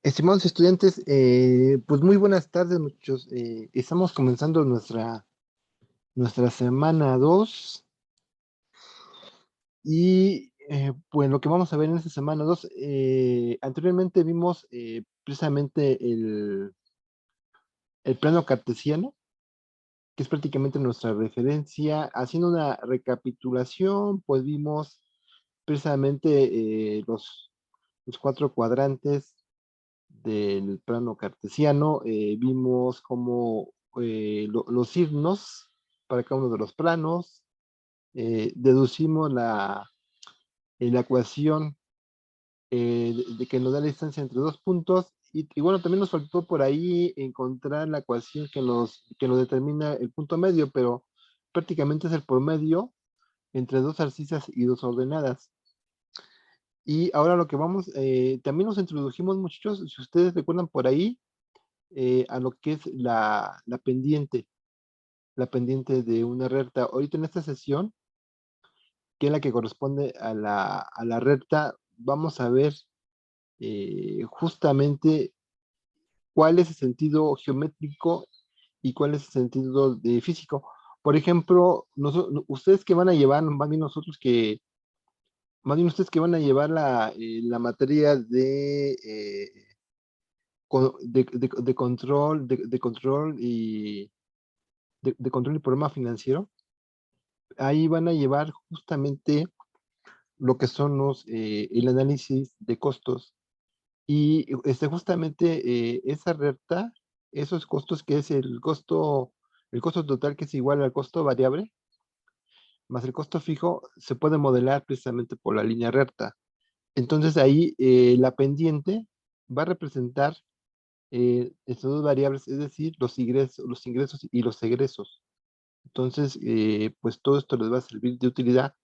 Estimados estudiantes, pues muy buenas tardes, muchachos. Estamos comenzando nuestra semana 2 y pues lo que vamos a ver en esta semana 2, anteriormente vimos precisamente el plano cartesiano, que es prácticamente nuestra referencia. Haciendo una recapitulación, pues vimos precisamente los cuatro cuadrantes del plano cartesiano. Vimos cómo los signos para cada uno de los planos. Deducimos la ecuación de que nos da la distancia entre dos puntos. Y bueno, también nos faltó por ahí encontrar la ecuación que nos determina el punto medio, pero prácticamente es el promedio entre dos abscisas y dos ordenadas. Y ahora lo que vamos, también nos introdujimos, muchachos, si ustedes recuerdan por ahí, a lo que es la pendiente de una recta. Ahorita en esta sesión, que es la que corresponde a la recta, vamos a ver justamente cuál es el sentido geométrico y cuál es el sentido de físico. Por ejemplo, ustedes que van a llevar, más bien ustedes que van a llevar la materia de control, de control y programa financiero. Ahí van a llevar justamente lo que son el análisis de costos. Y justamente esa recta, esos costos que es el costo total, que es igual al costo variable, más el costo fijo, se puede modelar precisamente por la línea recta. Entonces ahí la pendiente va a representar estos dos variables, es decir, los ingresos y los egresos. Entonces, pues todo esto les va a servir de utilidad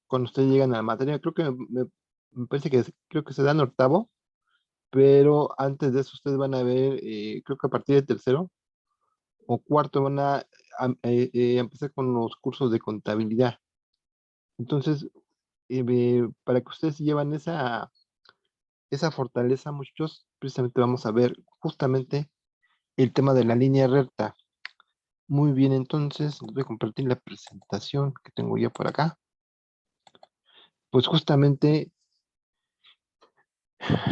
cuando ustedes llegan a la materia. Creo que me parece que creo que se da en octavo, pero antes de eso ustedes van a ver, creo que a partir de tercero o cuarto van a empezar con los cursos de contabilidad. Entonces, para que ustedes lleven esa fortaleza, muchachos, precisamente vamos a ver justamente el tema de la línea recta. Muy bien, entonces les voy a compartir la presentación que tengo ya por acá. Pues justamente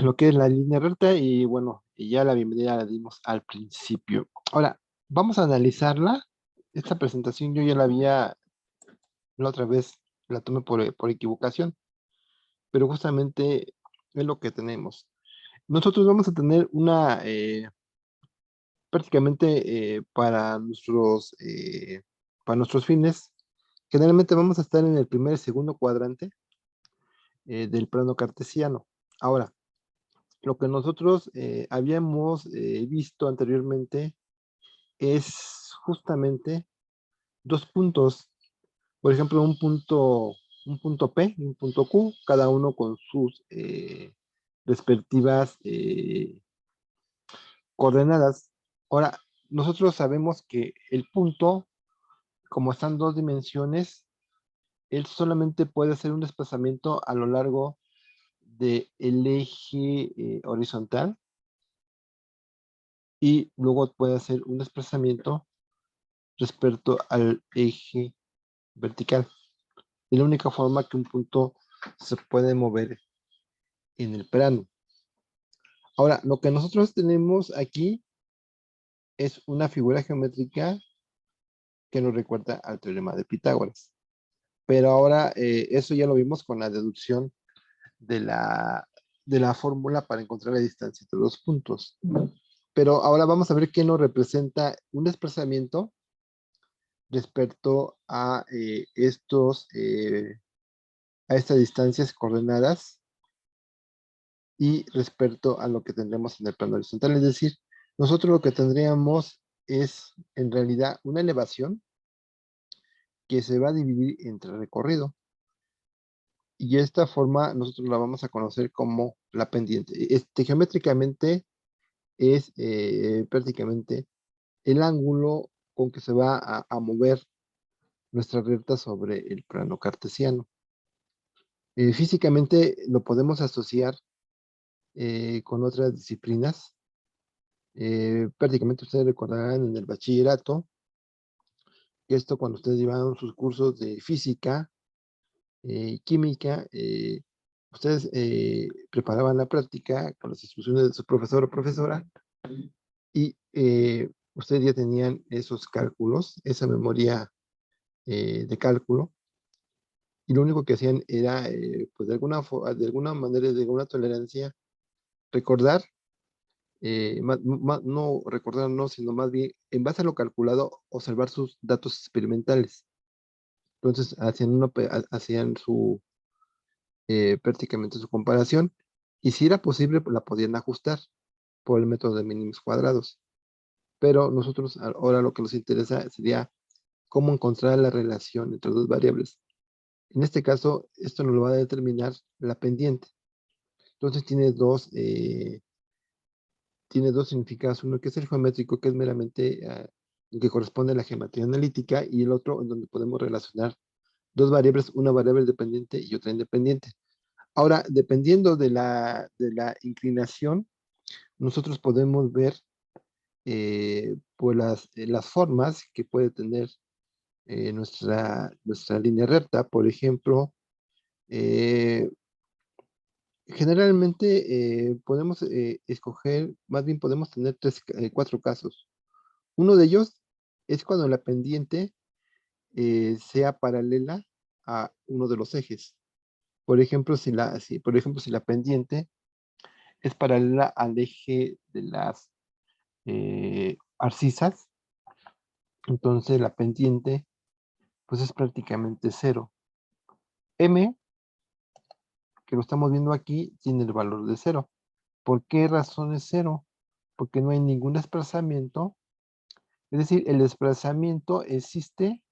lo que es la línea recta, y bueno, y ya la bienvenida la dimos al principio. Ahora, vamos a analizarla. Esta presentación yo ya la otra vez la tomé por equivocación, pero justamente es lo que tenemos. Nosotros vamos a tener prácticamente para nuestros fines, generalmente vamos a estar en el primer y segundo cuadrante del plano cartesiano. Ahora, lo que nosotros habíamos visto anteriormente es justamente dos puntos. Por ejemplo, un punto P y un punto Q, cada uno con sus respectivas coordenadas. Ahora, nosotros sabemos que el punto, como están dos dimensiones, él solamente puede hacer un desplazamiento a lo largo del eje horizontal, y luego puede hacer un desplazamiento respecto al eje vertical. Es la única forma que un punto se puede mover en el plano. Ahora, lo que nosotros tenemos aquí es una figura geométrica que nos recuerda al teorema de Pitágoras. Pero ahora eso ya lo vimos con la deducción de la fórmula para encontrar la distancia entre los puntos. Pero ahora vamos a ver qué nos representa un desplazamiento respecto a estas distancias coordenadas y respecto a lo que tendremos en el plano horizontal. Es decir, nosotros lo que tendríamos es en realidad una elevación que se va a dividir entre recorrido. Y esta forma nosotros la vamos a conocer como la pendiente. Geométricamente es prácticamente el ángulo con que se va a mover nuestra recta sobre el plano cartesiano. Físicamente lo podemos asociar con otras disciplinas. Prácticamente ustedes recordarán en el bachillerato que esto cuando ustedes llevaban sus cursos de física, química, ustedes preparaban la práctica con las instrucciones de su profesor o profesora y ustedes ya tenían esos cálculos, esa memoria de cálculo, y lo único que hacían era, pues de alguna manera, de alguna tolerancia, recordar, no recordar, no, sino más bien, en base a lo calculado, observar sus datos experimentales. Entonces, hacían prácticamente su comparación, y si era posible, pues la podían ajustar por el método de mínimos cuadrados. Pero nosotros ahora lo que nos interesa sería cómo encontrar la relación entre dos variables. En este caso, esto nos lo va a determinar la pendiente. Entonces tiene dos significados. Uno que es el geométrico, que es meramente que corresponde a la geometría analítica, y el otro en donde podemos relacionar dos variables, una variable dependiente y otra independiente. Ahora, dependiendo de la inclinación, nosotros podemos ver pues las formas que puede tener nuestra línea recta. Por ejemplo, eh, generalmente podemos escoger, más bien podemos tener cuatro casos. Uno de ellos es cuando la pendiente sea paralela a uno de los ejes. Por ejemplo, si la pendiente es paralela al eje de las abscisas, entonces la pendiente pues es prácticamente cero. M, que lo estamos viendo aquí, tiene el valor de cero. ¿Por qué razón es cero? Porque no hay ningún desplazamiento. Es decir, el desplazamiento existe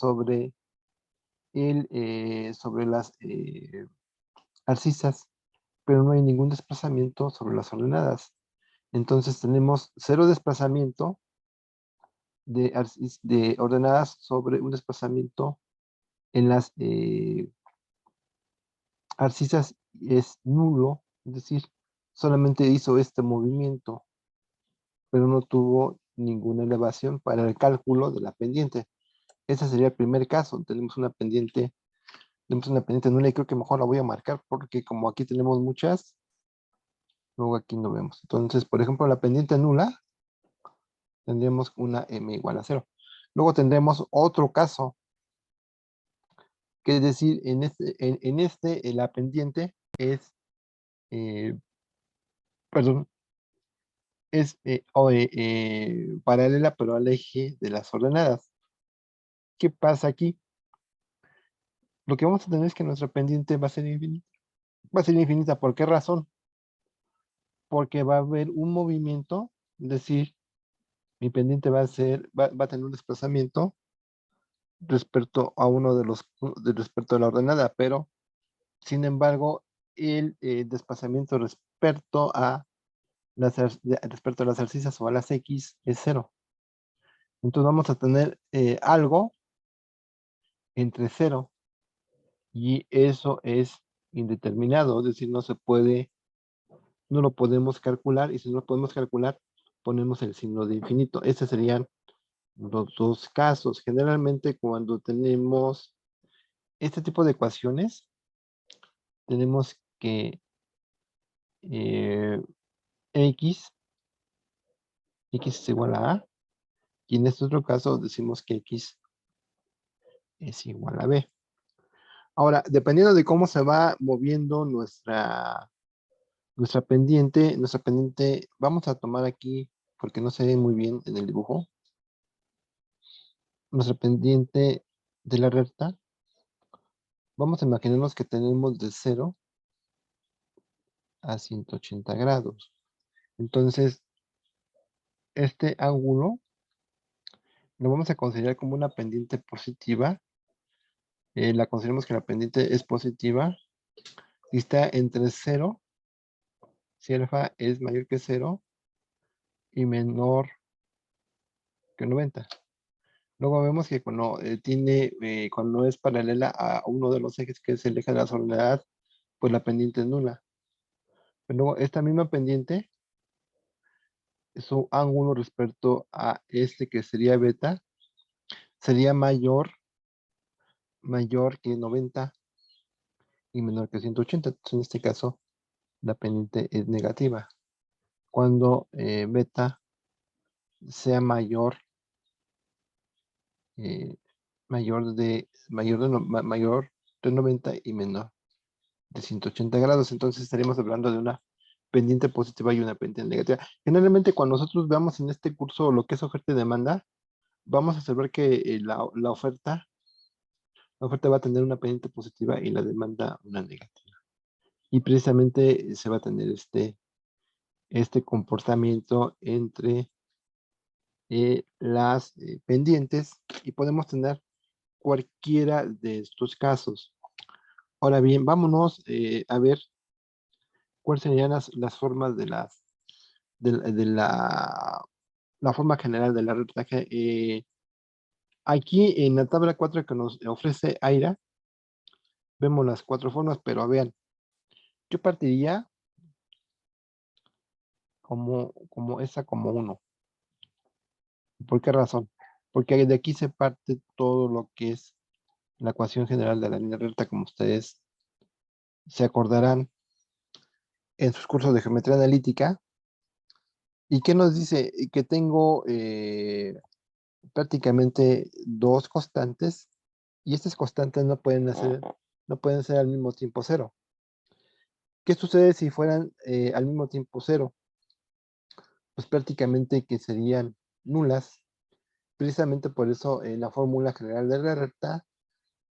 sobre las abscisas, pero no hay ningún desplazamiento sobre las ordenadas. Entonces tenemos cero desplazamiento de ordenadas sobre un desplazamiento en las abscisas es nulo, es decir, solamente hizo este movimiento, pero no tuvo ninguna elevación para el cálculo de la pendiente. Ese sería el primer caso. Tenemos una pendiente nula, y creo que mejor la voy a marcar porque como aquí tenemos muchas, luego aquí no vemos. Entonces, por ejemplo, la pendiente nula tendríamos una m igual a cero. Luego tendremos otro caso, que es decir, la pendiente es, eh, perdón, es paralela pero al eje de las ordenadas. ¿Qué pasa aquí? Lo que vamos a tener es que nuestra pendiente va a ser infinita. Va a ser infinita, ¿por qué razón? Porque va a haber un movimiento, es decir, mi pendiente va a tener un desplazamiento respecto a respecto a la ordenada, pero sin embargo, el desplazamiento respecto a las abscisas o a las X es cero. Entonces vamos a tener algo entre cero, y eso es indeterminado, es decir, no lo podemos calcular, y si no lo podemos calcular, ponemos el signo de infinito. Estos serían los dos casos. Generalmente cuando tenemos este tipo de ecuaciones, tenemos que eh, x es igual a A, y en este otro caso decimos que x es igual a B. Ahora, dependiendo de cómo se va moviendo nuestra pendiente, vamos a tomar aquí, porque no se ve muy bien en el dibujo, nuestra pendiente de la recta. Vamos a imaginarnos que tenemos de 0 a 180 grados. Entonces, este ángulo lo vamos a considerar como una pendiente positiva. La consideramos que la pendiente es positiva y está entre 0, si alfa es mayor que 0 y menor que 90. Luego vemos que cuando es paralela a uno de los ejes, que es el eje de la soledad, pues la pendiente es nula. Pero luego esta misma pendiente, su ángulo respecto a este que sería beta, sería mayor que 90 y menor que 180. Entonces, en este caso, la pendiente es negativa. Cuando beta sea eh, mayor de 90 y menor de 180 grados. Entonces estaríamos hablando de una pendiente positiva y una pendiente negativa. Generalmente cuando nosotros veamos en este curso lo que es oferta y demanda, vamos a saber que la oferta va a tener una pendiente positiva y la demanda una negativa. Y precisamente se va a tener este comportamiento entre las pendientes y podemos tener cualquiera de estos casos. Ahora bien, vámonos a ver cuáles serían las formas la forma general de la rectaje. Aquí en la tabla 4 que nos ofrece Aira, vemos las 4 formas, pero vean, yo partiría como uno. ¿Por qué razón? Porque de aquí se parte todo lo que es la ecuación general de la línea recta, como ustedes se acordarán en sus cursos de geometría analítica. ¿Y qué nos dice? Que tengo prácticamente dos constantes y estas constantes no pueden ser al mismo tiempo cero. ¿Qué sucede si fueran al mismo tiempo cero? Pues prácticamente que serían nulas. Precisamente por eso la fórmula general de la recta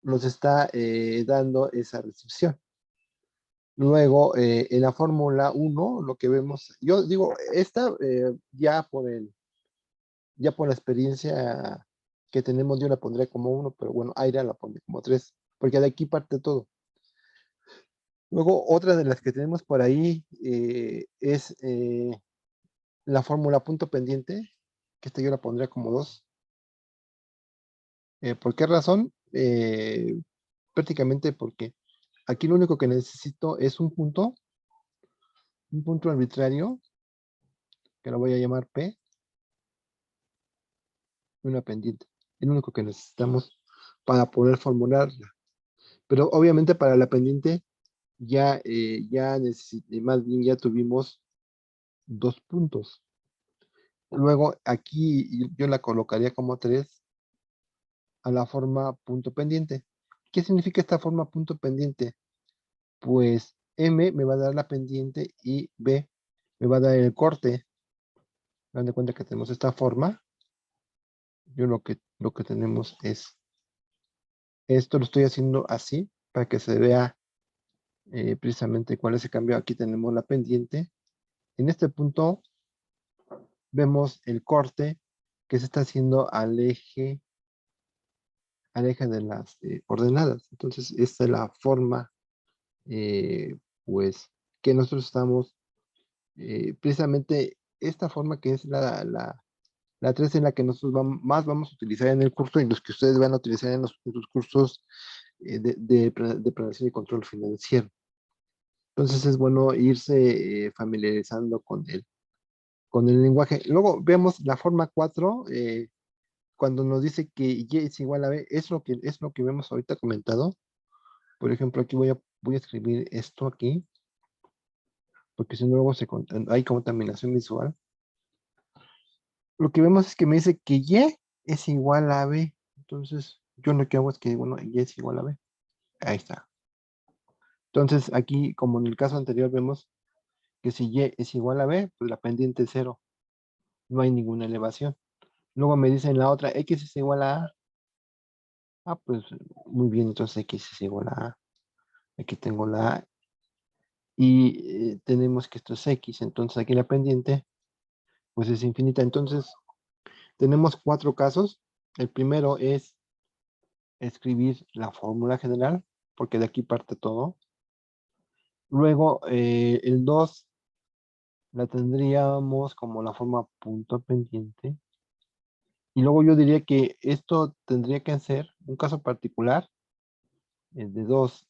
nos está dando esa restricción. Luego, en la fórmula 1, lo que vemos, yo digo, esta ya por la experiencia que tenemos, yo la pondré como 1, pero bueno, Aira la pondré como 3, porque de aquí parte todo. Luego, otra de las que tenemos por ahí es la fórmula punto pendiente, que esta yo la pondría como 2. ¿Por qué razón? Prácticamente porque aquí lo único que necesito es un punto arbitrario, que lo voy a llamar P, y una pendiente. Es lo único que necesitamos para poder formularla. Pero obviamente para la pendiente más bien ya tuvimos 2 puntos. Luego aquí yo la colocaría como 3 a la forma punto pendiente. ¿Qué significa esta forma punto pendiente? Pues M me va a dar la pendiente y B me va a dar el corte. Dan de cuenta que tenemos esta forma. Yo lo que tenemos es esto, lo estoy haciendo así para que se vea precisamente cuál es el cambio. Aquí tenemos la pendiente. En este punto vemos el corte que se está haciendo al eje de las ordenadas. Entonces, esta es la forma, pues, que nosotros estamos, precisamente esta forma que es la 3 en la que nosotros más vamos a utilizar en el curso y los que ustedes van a utilizar en sus cursos de planeación y control financiero. Entonces, es bueno irse familiarizando con el lenguaje. Luego vemos la forma 4, cuando nos dice que y es igual a b, es lo que vemos ahorita comentado. Por ejemplo, aquí voy a escribir esto aquí, porque si no luego hay contaminación visual. Lo que vemos es que me dice que y es igual a b. Entonces, yo lo que hago es que, bueno, y es igual a b. Ahí está. Entonces, aquí, como en el caso anterior, vemos que si y es igual a b, pues la pendiente es 0. No hay ninguna elevación. Luego me dicen la otra, x es igual a a. Ah, pues muy bien, entonces x es igual a a. Aquí tengo la a y tenemos que esto es x, entonces aquí la pendiente pues es infinita. Entonces tenemos 4 casos. El primero es escribir la fórmula general, porque de aquí parte todo. Luego el 2 la tendríamos como la forma punto pendiente. Y luego yo diría que esto tendría que ser un caso particular de 2,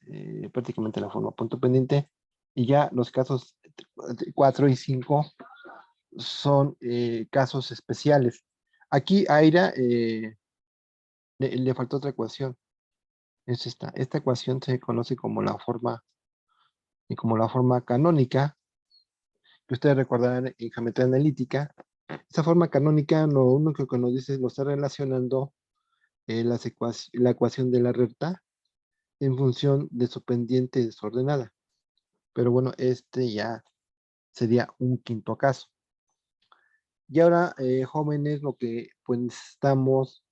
prácticamente la forma punto pendiente, y ya los casos 4 y 5 son casos especiales. Aquí a Aira le faltó otra ecuación, es esta. Esta ecuación se conoce como la forma, y como la forma canónica, que ustedes recordarán en geometría analítica. Esta forma canónica lo único que nos dice es, nos está relacionando la ecuación de la recta en función de su pendiente desordenada. Pero bueno, este ya sería un quinto caso. Y ahora, jóvenes, lo que pues necesitamos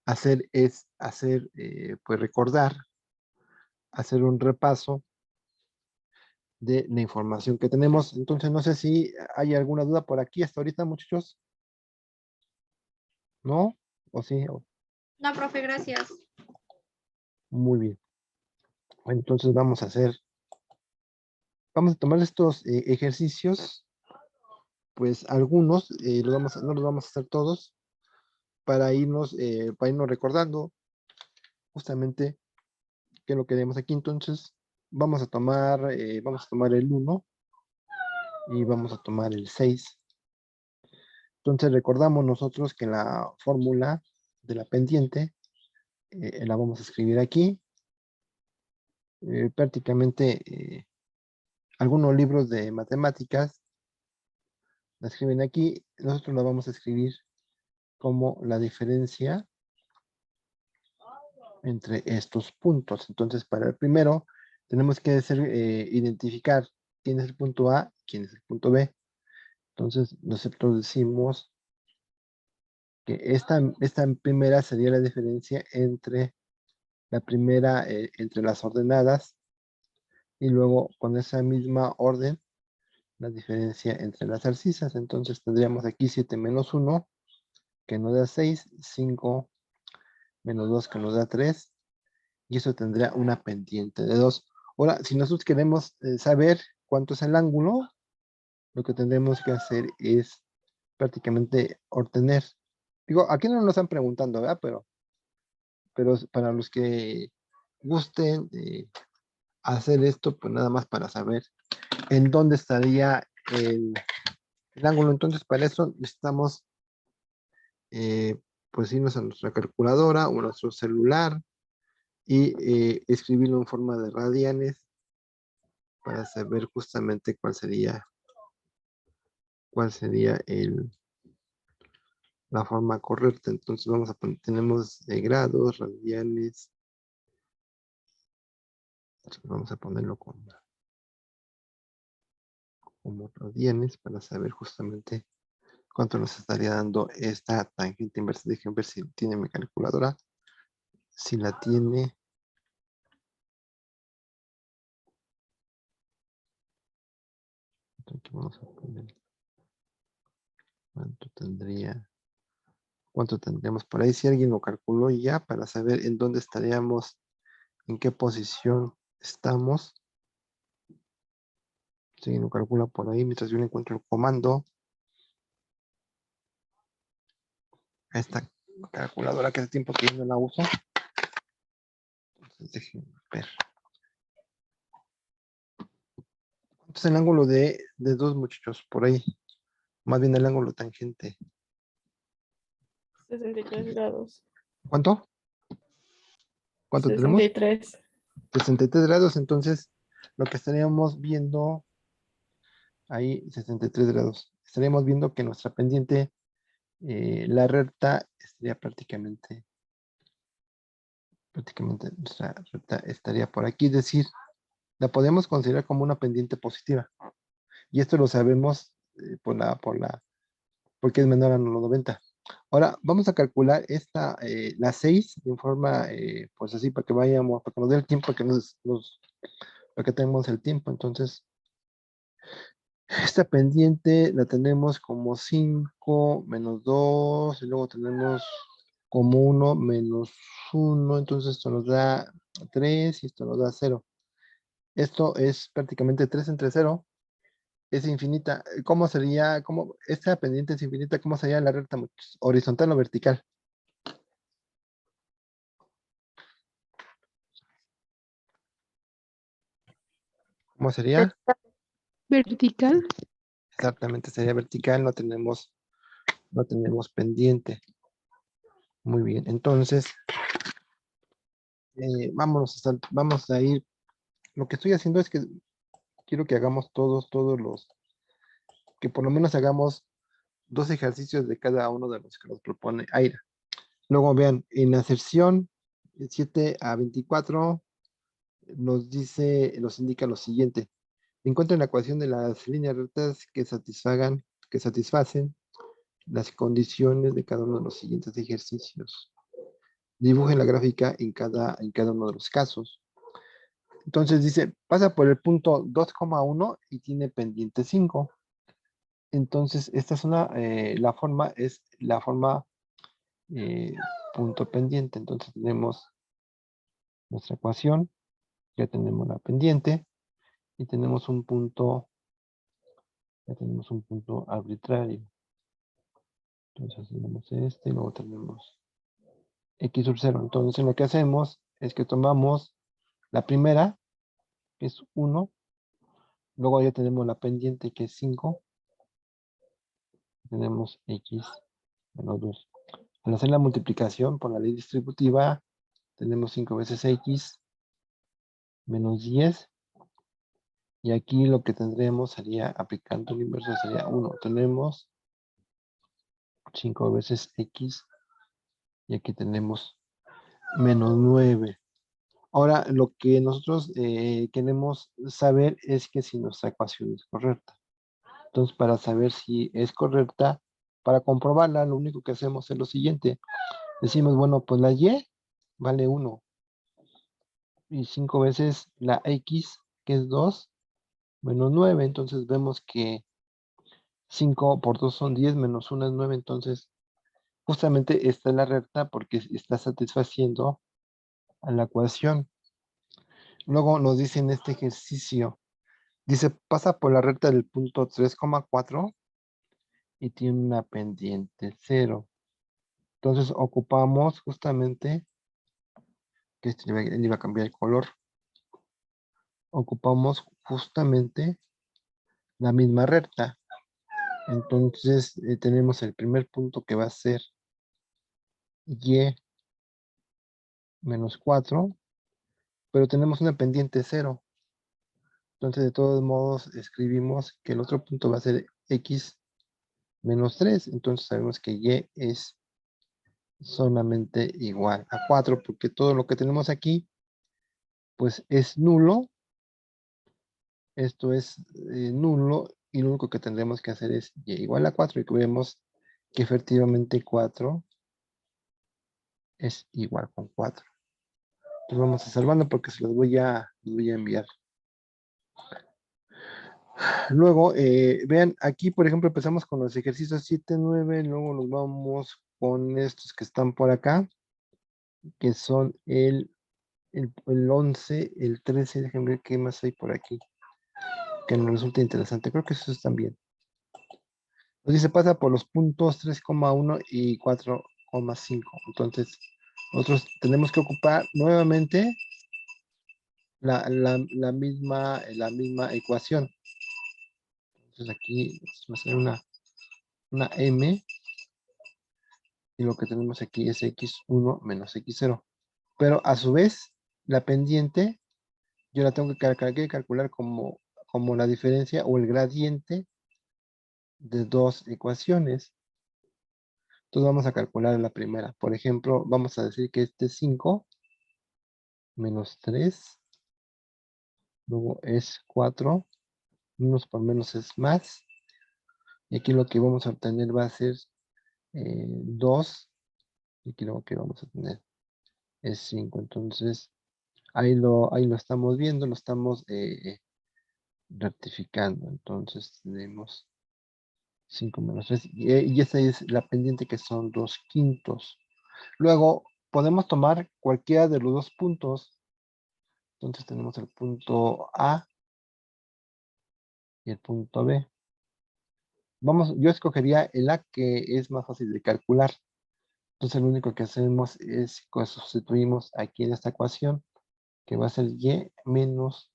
hacer es pues recordar, hacer un repaso de la información que tenemos. Entonces, no sé si hay alguna duda por aquí hasta ahorita, muchachos. ¿No? ¿O sí? No, profe, gracias. Muy bien. Entonces vamos a tomar estos ejercicios, pues algunos, no los vamos a hacer todos, para irnos recordando justamente qué es lo que tenemos aquí. Entonces, vamos a tomar el 1 y vamos a tomar el 6. Entonces, recordamos nosotros que la fórmula de la pendiente la vamos a escribir aquí. Prácticamente algunos libros de matemáticas la escriben aquí. Nosotros la vamos a escribir como la diferencia entre estos puntos. Entonces, para el primero, tenemos que identificar quién es el punto A, quién es el punto B. Entonces, nosotros decimos que esta primera sería la diferencia entre la primera, entre las ordenadas, y luego con esa misma orden, la diferencia entre las abscisas. Entonces, tendríamos aquí 7 menos 1, que nos da 6, 5 menos 2, que nos da 3, y eso tendría una pendiente de 2. Ahora, si nosotros queremos saber cuánto es el ángulo, lo que tendremos que hacer es prácticamente obtener. Digo, aquí no nos están preguntando, ¿verdad? Pero para los que gusten hacer esto, pues nada más para saber en dónde estaría el ángulo. Entonces, para eso necesitamos eh, pues irnos a nuestra calculadora o a nuestro celular y escribirlo en forma de radianes para saber justamente cuál sería la forma correcta. Entonces vamos a poner, tenemos grados, radianes, vamos a ponerlo como radianes para saber justamente cuánto nos estaría dando esta tangente inversa. Déjenme ver si tiene mi calculadora. Si la tiene, aquí vamos a poner cuánto tendríamos por ahí. Si alguien lo calculó ya para saber en dónde estaríamos, en qué posición estamos. Si alguien lo calcula por ahí, mientras yo le encuentro el comando a esta calculadora que hace tiempo que yo no la uso. Entonces déjenme ver. ¿Cuánto es el ángulo de 2, muchachos? Por ahí. Más bien el ángulo tangente. 63 grados. ¿Cuánto? ¿Cuánto tenemos? 63. 63 grados. Entonces, lo que estaríamos viendo ahí, 63 grados. Estaríamos viendo que nuestra pendiente, la recta, estaría prácticamente nuestra recta estaría por aquí. Es decir, la podemos considerar como una pendiente positiva. Y esto lo sabemos porque es menor a los 90. Ahora, vamos a calcular la 6 en forma, pues así, para que vayamos, para que nos dé el tiempo, para que tengamos el tiempo. Entonces, esta pendiente la tenemos como 5 menos 2, y luego tenemos como 1 menos 1, entonces esto nos da 3 y esto nos da 0. Esto es prácticamente 3 entre 0, es infinita. ¿Cómo sería, esta pendiente es infinita, cómo sería la recta, horizontal o vertical? ¿Cómo sería? Vertical. Exactamente, sería vertical, no tenemos pendiente. Muy bien, entonces, vamos a ir. Lo que estoy haciendo es que quiero que hagamos que por lo menos hagamos 2 ejercicios de cada uno de los que nos propone Aira. Luego vean, en la sección 7 a 24 nos indica lo siguiente. Encuentren la ecuación de las líneas rectas que satisfacen las condiciones de cada uno de los siguientes ejercicios. Dibujen la gráfica en cada uno de los casos. Entonces dice, pasa por el punto 2,1 y tiene pendiente 5. Entonces, esta es la forma punto pendiente. Entonces tenemos nuestra ecuación, ya tenemos la pendiente y tenemos un punto arbitrario. Entonces tenemos y luego tenemos x sub 0. Entonces lo que hacemos es que tomamos la primera, que es 1, luego ya tenemos la pendiente, que es 5, tenemos x menos 2. Al hacer la multiplicación por la ley distributiva, tenemos 5 veces x menos 10. Y aquí lo que tendremos sería, aplicando el inverso, sería 1. Tenemos 5 veces x y aquí tenemos menos 9. Ahora, lo que nosotros queremos saber es que si nuestra ecuación es correcta. Entonces, para saber si es correcta, para comprobarla, lo único que hacemos es lo siguiente. Decimos, bueno, pues la y vale 1. Y 5 veces la x, que es 2, menos 9. Entonces vemos que 5 por 2 son 10, menos 1 es 9. Entonces, justamente esta es la recta porque está satisfaciendo a la ecuación. Luego nos dice en este ejercicio, dice, pasa por la recta del punto 3,4 y tiene una pendiente 0. Entonces ocupamos justamente, que él iba a cambiar el color, ocupamos justamente la misma recta. Entonces tenemos el primer punto que va a ser y menos 4, pero tenemos una pendiente 0. Entonces, de todos modos, escribimos que el otro punto va a ser x menos 3. Entonces, sabemos que y es solamente igual a 4, porque todo lo que tenemos aquí, pues es nulo. Esto es nulo, y lo único que tendremos que hacer es y igual a 4, y que vemos que efectivamente 4 es igual con 4. Entonces, vamos a salvarlo porque se los voy a enviar. Luego, vean, aquí por ejemplo empezamos con los ejercicios 7, 9, luego nos vamos con estos que están por acá, que son el 11, el 13, déjenme ver qué más hay por aquí, que nos resulta interesante. Creo que esos están bien. Nos dice, pasa por los puntos 3,1 y 4,5. Entonces, nosotros tenemos que ocupar nuevamente la misma ecuación. Entonces aquí va a ser una m, y lo que tenemos aquí es x1 menos x0. Pero a su vez, la pendiente, yo la tengo que calcular como la diferencia o el gradiente de dos ecuaciones. Entonces vamos a calcular la primera. Por ejemplo, vamos a decir que este es 5 menos 3, luego es 4, menos por menos es más. Y aquí lo que vamos a obtener va a ser 2, y aquí lo que vamos a tener es 5. Entonces, ahí lo estamos viendo, lo estamos rectificando. Entonces tenemos 5 menos 3. Y esa es la pendiente, que son 2/5. Luego podemos tomar cualquiera de los dos puntos. Entonces tenemos el punto A y el punto B. Yo escogería el A, que es más fácil de calcular. Entonces lo único que hacemos es que sustituimos aquí en esta ecuación, que va a ser y menos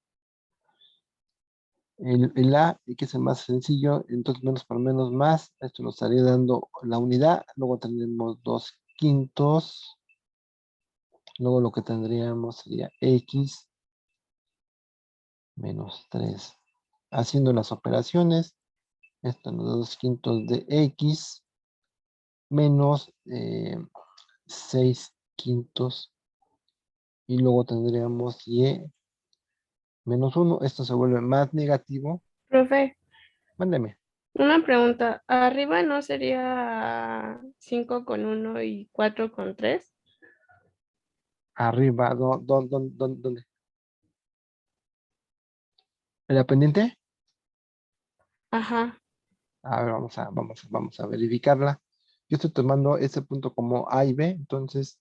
el A, que es el más sencillo, entonces menos por menos más, esto nos estaría dando la unidad, luego tendremos 2/5, luego lo que tendríamos sería X menos 3. Haciendo las operaciones, esto nos da 2/5 de X menos 6/5, y luego tendríamos Y menos 1, esto se vuelve más negativo. Profe, Mándeme. una pregunta. ¿Arriba no sería 5 con 1 y 4 con 3? Arriba, ¿dónde? ¿En la pendiente? Ajá. A ver, vamos a verificarla. Yo estoy tomando este punto como A y B, entonces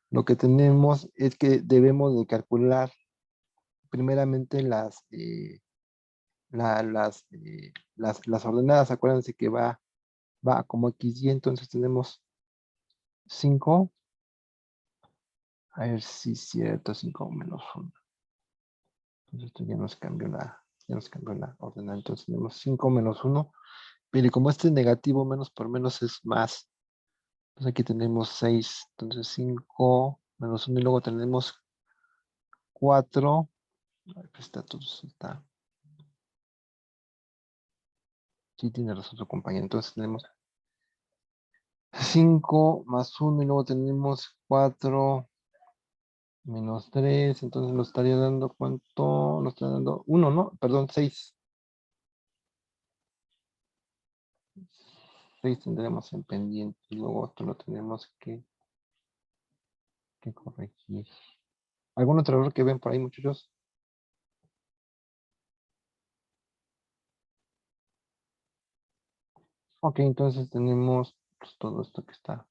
lo que tenemos es que debemos de calcular primeramente las ordenadas. Acuérdense que va como XY, entonces tenemos 5. A ver si es cierto, 5 menos 1. Entonces esto ya nos cambió la ordenada. Entonces tenemos 5 menos 1. Pero como este es negativo, menos por menos es más. Entonces aquí tenemos 6. Entonces 5 menos 1 y luego tenemos 4. Aquí está todo. Está. Sí, tiene razón su compañero. Entonces tenemos 5 más 1 y luego tenemos 4 menos 3. Entonces nos estaría dando ¿cuánto? Nos está dando 1, ¿no? Perdón, 6. 6 tendremos en pendiente y luego esto lo tenemos que corregir. ¿Algún otro error que ven por ahí, muchachos? Ok, entonces tenemos pues, todo esto que está.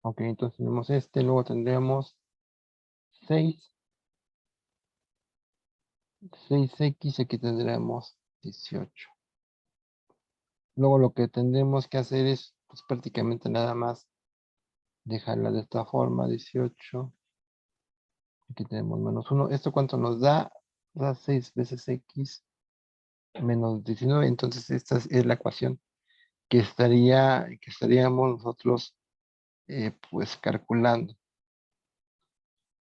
Ok, entonces tenemos luego tendríamos 6, 6x, aquí tendremos 18. Luego lo que tendremos que hacer es pues, prácticamente nada más dejarla de esta forma, 18. Aquí tenemos menos 1. ¿Esto cuánto nos da? Da 6 veces x menos 19. Entonces esta es la ecuación que estaríamos nosotros pues calculando.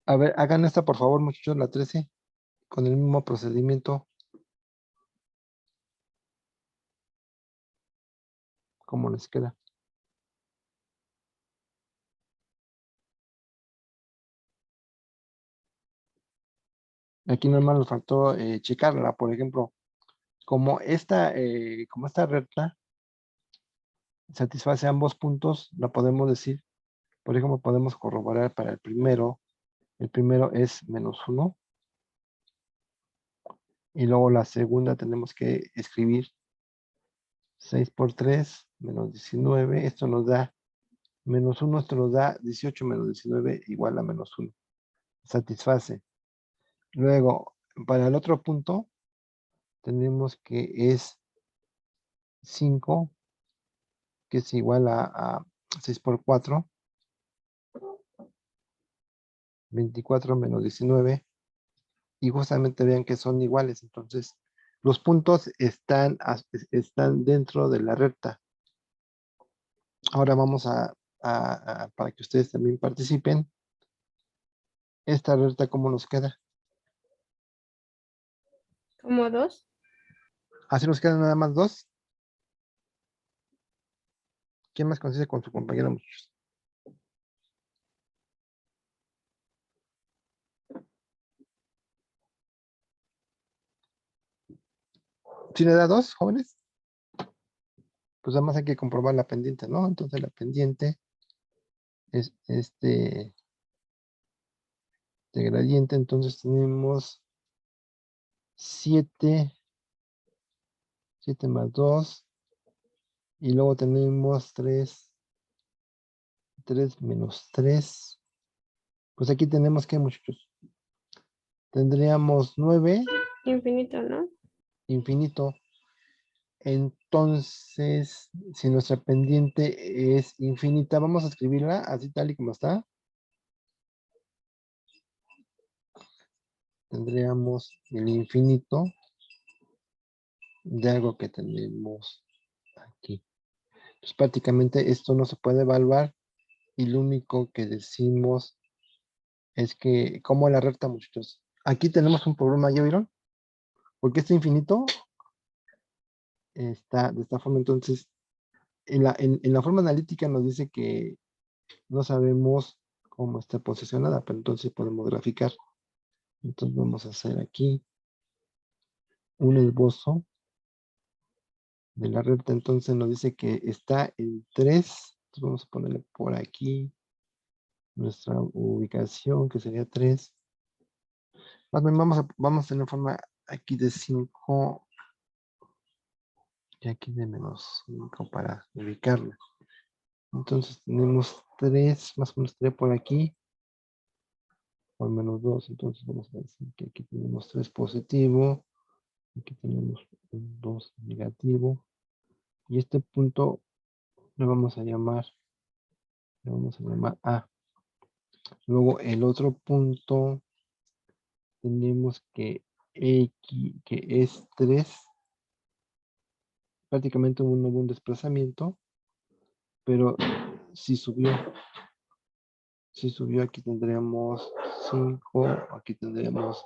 A ver, hagan esta por favor, muchachos, la 13, con el mismo procedimiento. ¿Cómo les queda? Aquí nomás nos faltó checarla, por ejemplo, como esta recta satisface ambos puntos, la podemos decir, por ejemplo, podemos corroborar para el primero es menos 1, y luego la segunda tenemos que escribir 6 por 3, menos 19, esto nos da menos 1, esto nos da 18 menos 19 igual a menos 1, satisface. Luego, para el otro punto, tenemos que es 5, que es igual a 6 por 4, 24 menos 19, y justamente vean que son iguales, entonces los puntos están dentro de la recta. Ahora vamos para que ustedes también participen, esta recta, ¿cómo nos queda? ¿Como 2? Así nos quedan nada más 2. ¿Quién más coincide con su compañero, muchachos? ¿Sí le da 2, jóvenes? Pues además hay que comprobar la pendiente, ¿no? Entonces la pendiente es este gradiente, entonces tenemos 7 más 2, y luego tenemos 3 menos 3. Pues aquí tenemos que, muchachos, tendríamos 9, Infinito, ¿no? infinito. Entonces, si nuestra pendiente es infinita, vamos a escribirla así tal y como está. tendríamos el infinito de algo que tenemos aquí. Pues prácticamente esto no se puede evaluar y lo único que decimos es que, como la recta, muchachos. Aquí tenemos un problema, ¿ya vieron? Porque este infinito está de esta forma. Entonces, en la forma analítica nos dice que no sabemos cómo está posicionada, pero entonces podemos graficar. Entonces vamos a hacer aquí un esbozo de la recta. Entonces nos dice que está en 3. Entonces vamos a ponerle por aquí nuestra ubicación, que sería 3. Más bien vamos a tener forma aquí de 5 y aquí de menos 5 para ubicarla. Entonces tenemos 3, más o menos 3 por aquí, por menos 2. Entonces vamos a decir que aquí tenemos 3 positivo, aquí tenemos un 2 negativo. Y este punto le vamos a llamar A. Luego el otro punto tenemos que X, que es 3. Prácticamente no hubo un desplazamiento, pero si subió. Si subió, aquí tendríamos 5, aquí tendríamos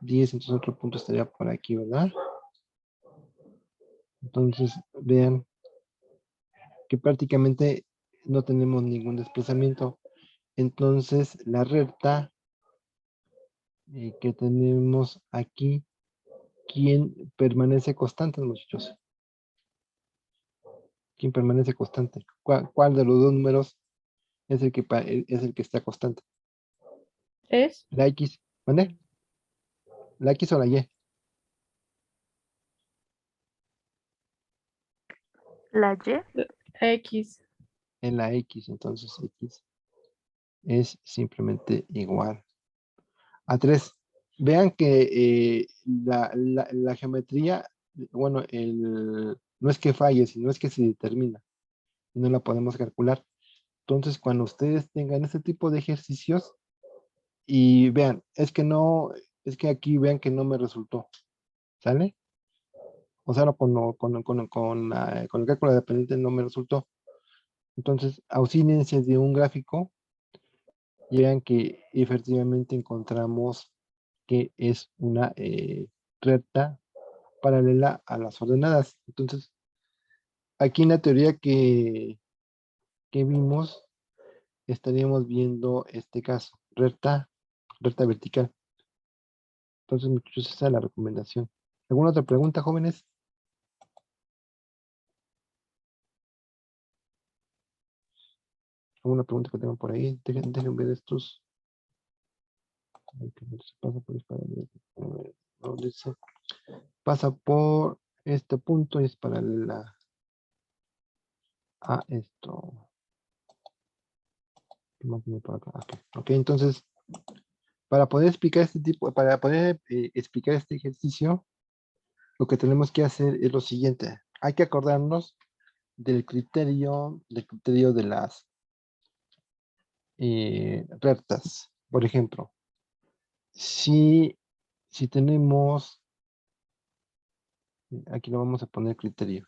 10, entonces otro punto estaría por aquí, ¿verdad? Entonces, vean que prácticamente no tenemos ningún desplazamiento. Entonces, la recta que tenemos aquí, ¿quién permanece constante, muchachos? ¿Quién permanece constante? ¿Cuál de los dos números es el que está constante? ¿Es? ¿La X? ¿Vale? ¿La X o la Y? La Y. X. En la X, entonces X es simplemente igual a 3. Vean que la geometría, bueno, no es que falle, sino es que se determina y no la podemos calcular. Entonces, cuando ustedes tengan este tipo de ejercicios y vean, es que aquí vean que no me resultó, ¿sale? O sea, con el cálculo dependiente no me resultó. Entonces, auxíliense de un gráfico y vean que efectivamente encontramos que es una recta paralela a las ordenadas. Entonces, aquí en la teoría que vimos, estaríamos viendo este caso, recta vertical. Entonces, muchachos, esa es la recomendación. ¿Alguna otra pregunta, jóvenes? ¿Alguna pregunta que tengan por ahí? Dejen ver estos. No dice. Pasa por este punto y es paralela a esto. ¿Qué más tiene por acá? Ok, entonces, para poder explicar explicar este ejercicio, lo que tenemos que hacer es lo siguiente. Hay que acordarnos del criterio de las rectas. Por ejemplo, si tenemos, aquí lo vamos a poner criterio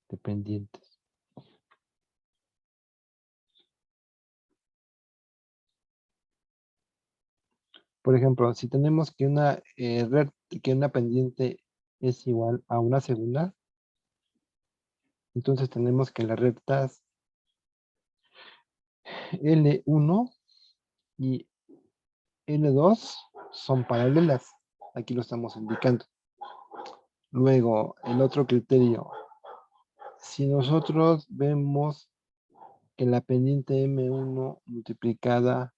dependientes. Por ejemplo, si tenemos que que una pendiente es igual a una segunda, entonces tenemos que las rectas L1 y L2 son paralelas. Aquí lo estamos indicando. Luego, el otro criterio. Si nosotros vemos que la pendiente M1 multiplicada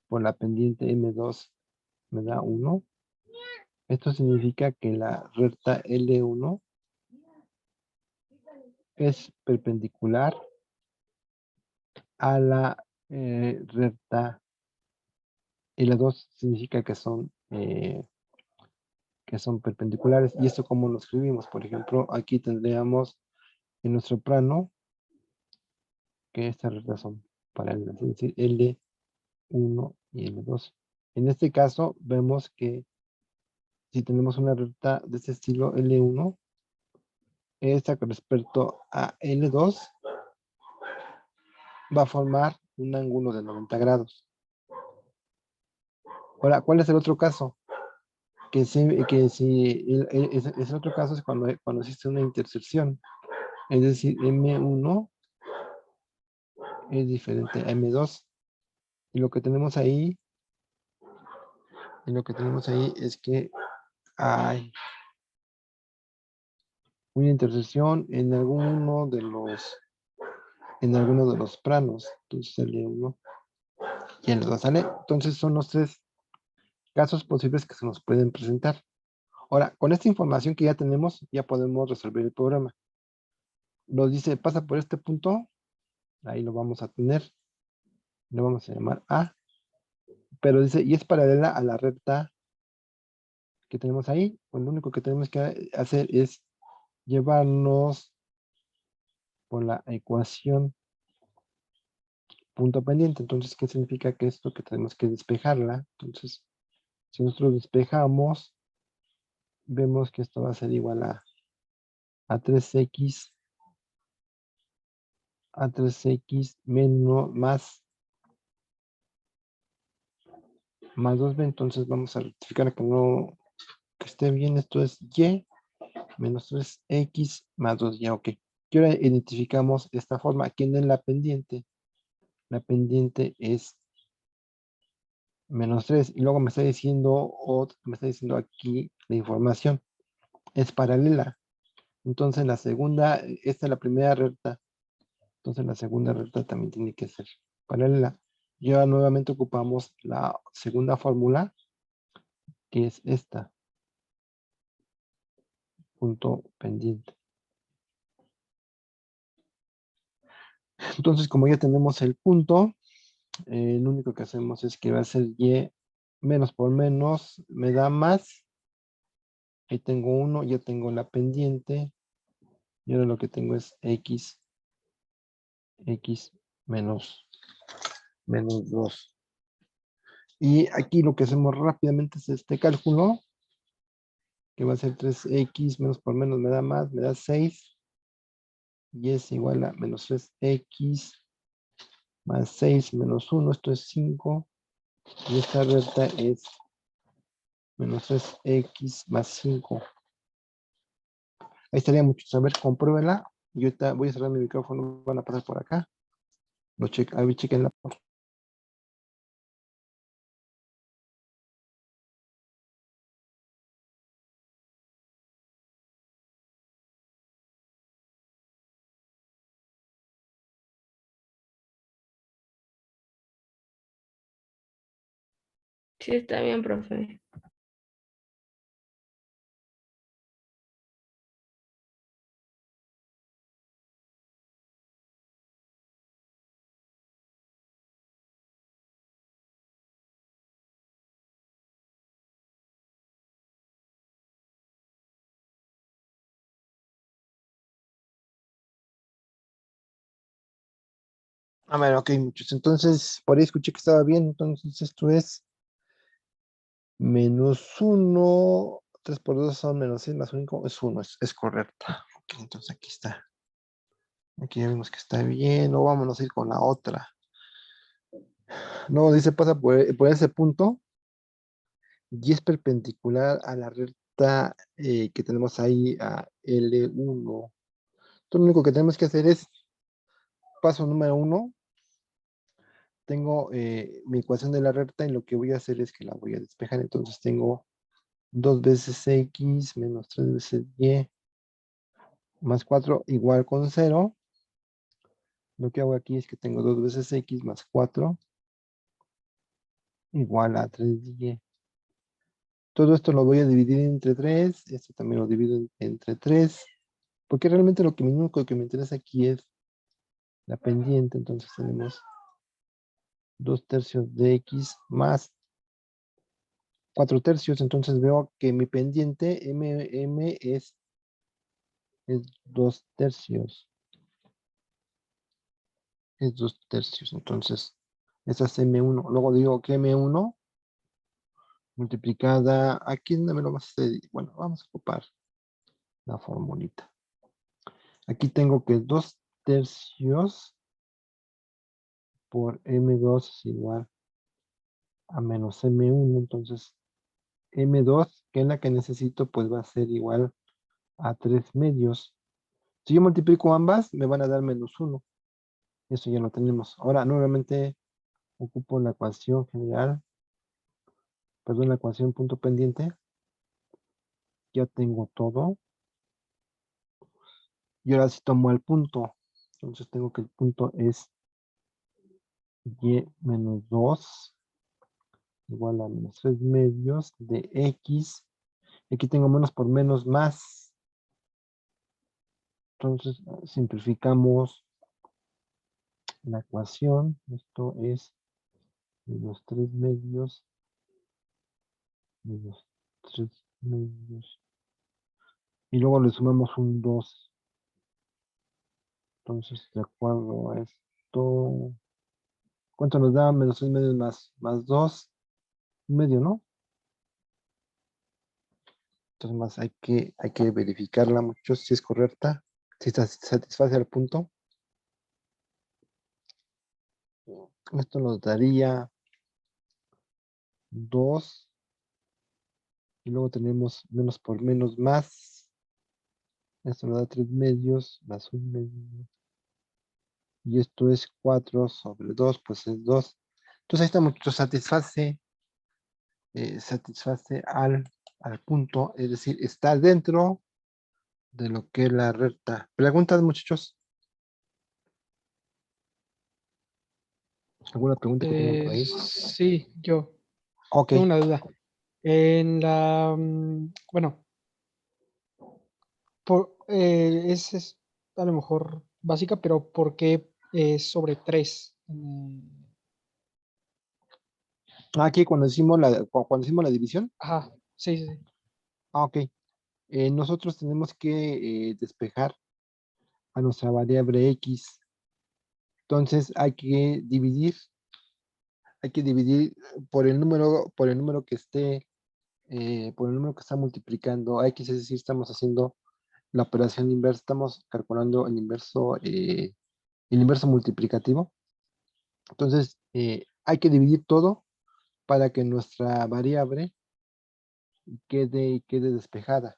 por la pendiente M2 me da 1, esto significa que la recta L1 es perpendicular a la recta L2, significa que son perpendiculares. ¿Y esto cómo lo escribimos? Por ejemplo, aquí tendríamos en nuestro plano que estas rectas son paralelas, es decir, L1 y L2. En este caso, vemos que si tenemos una recta de este estilo L1, esta con respecto a L2 va a formar un ángulo de 90 grados. Ahora, ¿cuál es el otro caso? Es el otro caso es cuando existe una intersección. Es decir, M1 es diferente a M2. Y lo que tenemos ahí, es que hay una intersección en alguno de los planos. Entonces L1 y L2 sale. Entonces son los tres casos posibles que se nos pueden presentar. Ahora, con esta información que ya tenemos, ya podemos resolver el problema. Nos dice, pasa por este punto, ahí lo vamos a tener, lo vamos a llamar A, pero dice, y es paralela a la recta que tenemos ahí. Pues lo único que tenemos que hacer es llevarnos por la ecuación punto pendiente. Entonces, ¿qué significa que esto? Que tenemos que despejarla. Entonces, si nosotros despejamos, vemos que esto va a ser igual a 3x menos más 2b. Entonces vamos a rectificar que esté bien. Esto es y menos 3x más 2y. Ok. Y ahora identificamos esta forma. Aquí en la pendiente. La pendiente es menos 3. Y luego me está diciendo aquí la información. Es paralela. Entonces la segunda, esta es la primera recta. Entonces la segunda recta también tiene que ser paralela. Y ahora nuevamente ocupamos la segunda fórmula, que es esta. Punto pendiente. Entonces, como ya tenemos el punto, lo único que hacemos es que va a ser y menos por menos, me da más. Ahí tengo 1, ya tengo la pendiente. Y ahora lo que tengo es x menos 2. Y aquí lo que hacemos rápidamente es este cálculo, que va a ser 3x menos por menos me da más, me da 6. Y es igual a menos 3x más 6 menos 1, esto es 5. Y esta recta es menos 3x más 5. Ahí estaría mucho saber, compruébela. Yo ahorita voy a cerrar mi micrófono, van a pasar por acá. Ahí chequenla. Sí, está bien, profe. A ver, ok, muchos. Entonces, por ahí escuché que estaba bien. Entonces, esto es menos 1. 3 por 2 son menos 6 más 1 es 1. Es correcta. Ok, entonces aquí está. Aquí ya vimos que está bien. Luego vámonos a ir con la otra. Luego dice, pasa por ese punto y es perpendicular a la recta que tenemos ahí a L1. Entonces, lo único que tenemos que hacer es, paso número 1, tengo mi ecuación de la recta y lo que voy a hacer es que la voy a despejar. Entonces tengo 2 veces x menos 3 veces y más 4 igual con 0. Lo que hago aquí es que tengo 2 veces x más 4 igual a 3y. Todo esto lo voy a dividir entre 3. Esto también lo divido entre 3. Porque realmente lo único que me interesa aquí es la pendiente. Entonces tenemos 2 tercios de x más 4 tercios. Entonces veo que mi pendiente m es 2 tercios. es 2/3. Entonces, esta es M1. Luego digo que M1 multiplicada, aquí no me lo vas a hacer. Bueno, vamos a ocupar la formulita. Aquí tengo que 2/3 por M2 es igual a menos M1. Entonces, M2, que es la que necesito, pues va a ser igual a 3/2. Si yo multiplico ambas, me van a dar -1. Eso ya lo tenemos. Ahora, nuevamente, ocupo la ecuación general. Perdón, la ecuación punto pendiente. Ya tengo todo. Y ahora sí tomo el punto. Entonces tengo que el punto es y menos 2 igual a menos 3/2 de x. Aquí tengo menos por menos más. Entonces simplificamos la ecuación. Esto es menos 3/2 menos 3/2. Y luego le sumamos un 2. Entonces, de acuerdo a esto, ¿cuánto nos da? Menos 3/2 más 2, medio, ¿no? Entonces, más hay que verificarla mucho si es correcta, si satisface el punto. Esto nos daría 2. Y luego tenemos menos por menos más. Esto nos da 3/2 más 1/2. Y esto es 4 sobre 2, pues es 2. Entonces ahí está, muchachos, satisface al punto, es decir, está dentro de lo que es la recta. ¿Preguntas, muchachos? ¿Alguna pregunta que tengan por ahí? Sí, yo Ok. tengo una duda. En la, bueno, es a lo mejor básica, pero ¿por qué es sobre 3? Aquí cuando cuando hicimos la división. Ajá, sí, sí, sí. Ok. Nosotros tenemos que despejar a nuestra variable x. Entonces hay que dividir por el número que esté, por el número que está multiplicando a x, es decir, estamos haciendo la operación inversa, estamos calculando el inverso multiplicativo. Entonces, hay que dividir todo para que nuestra variable quede despejada.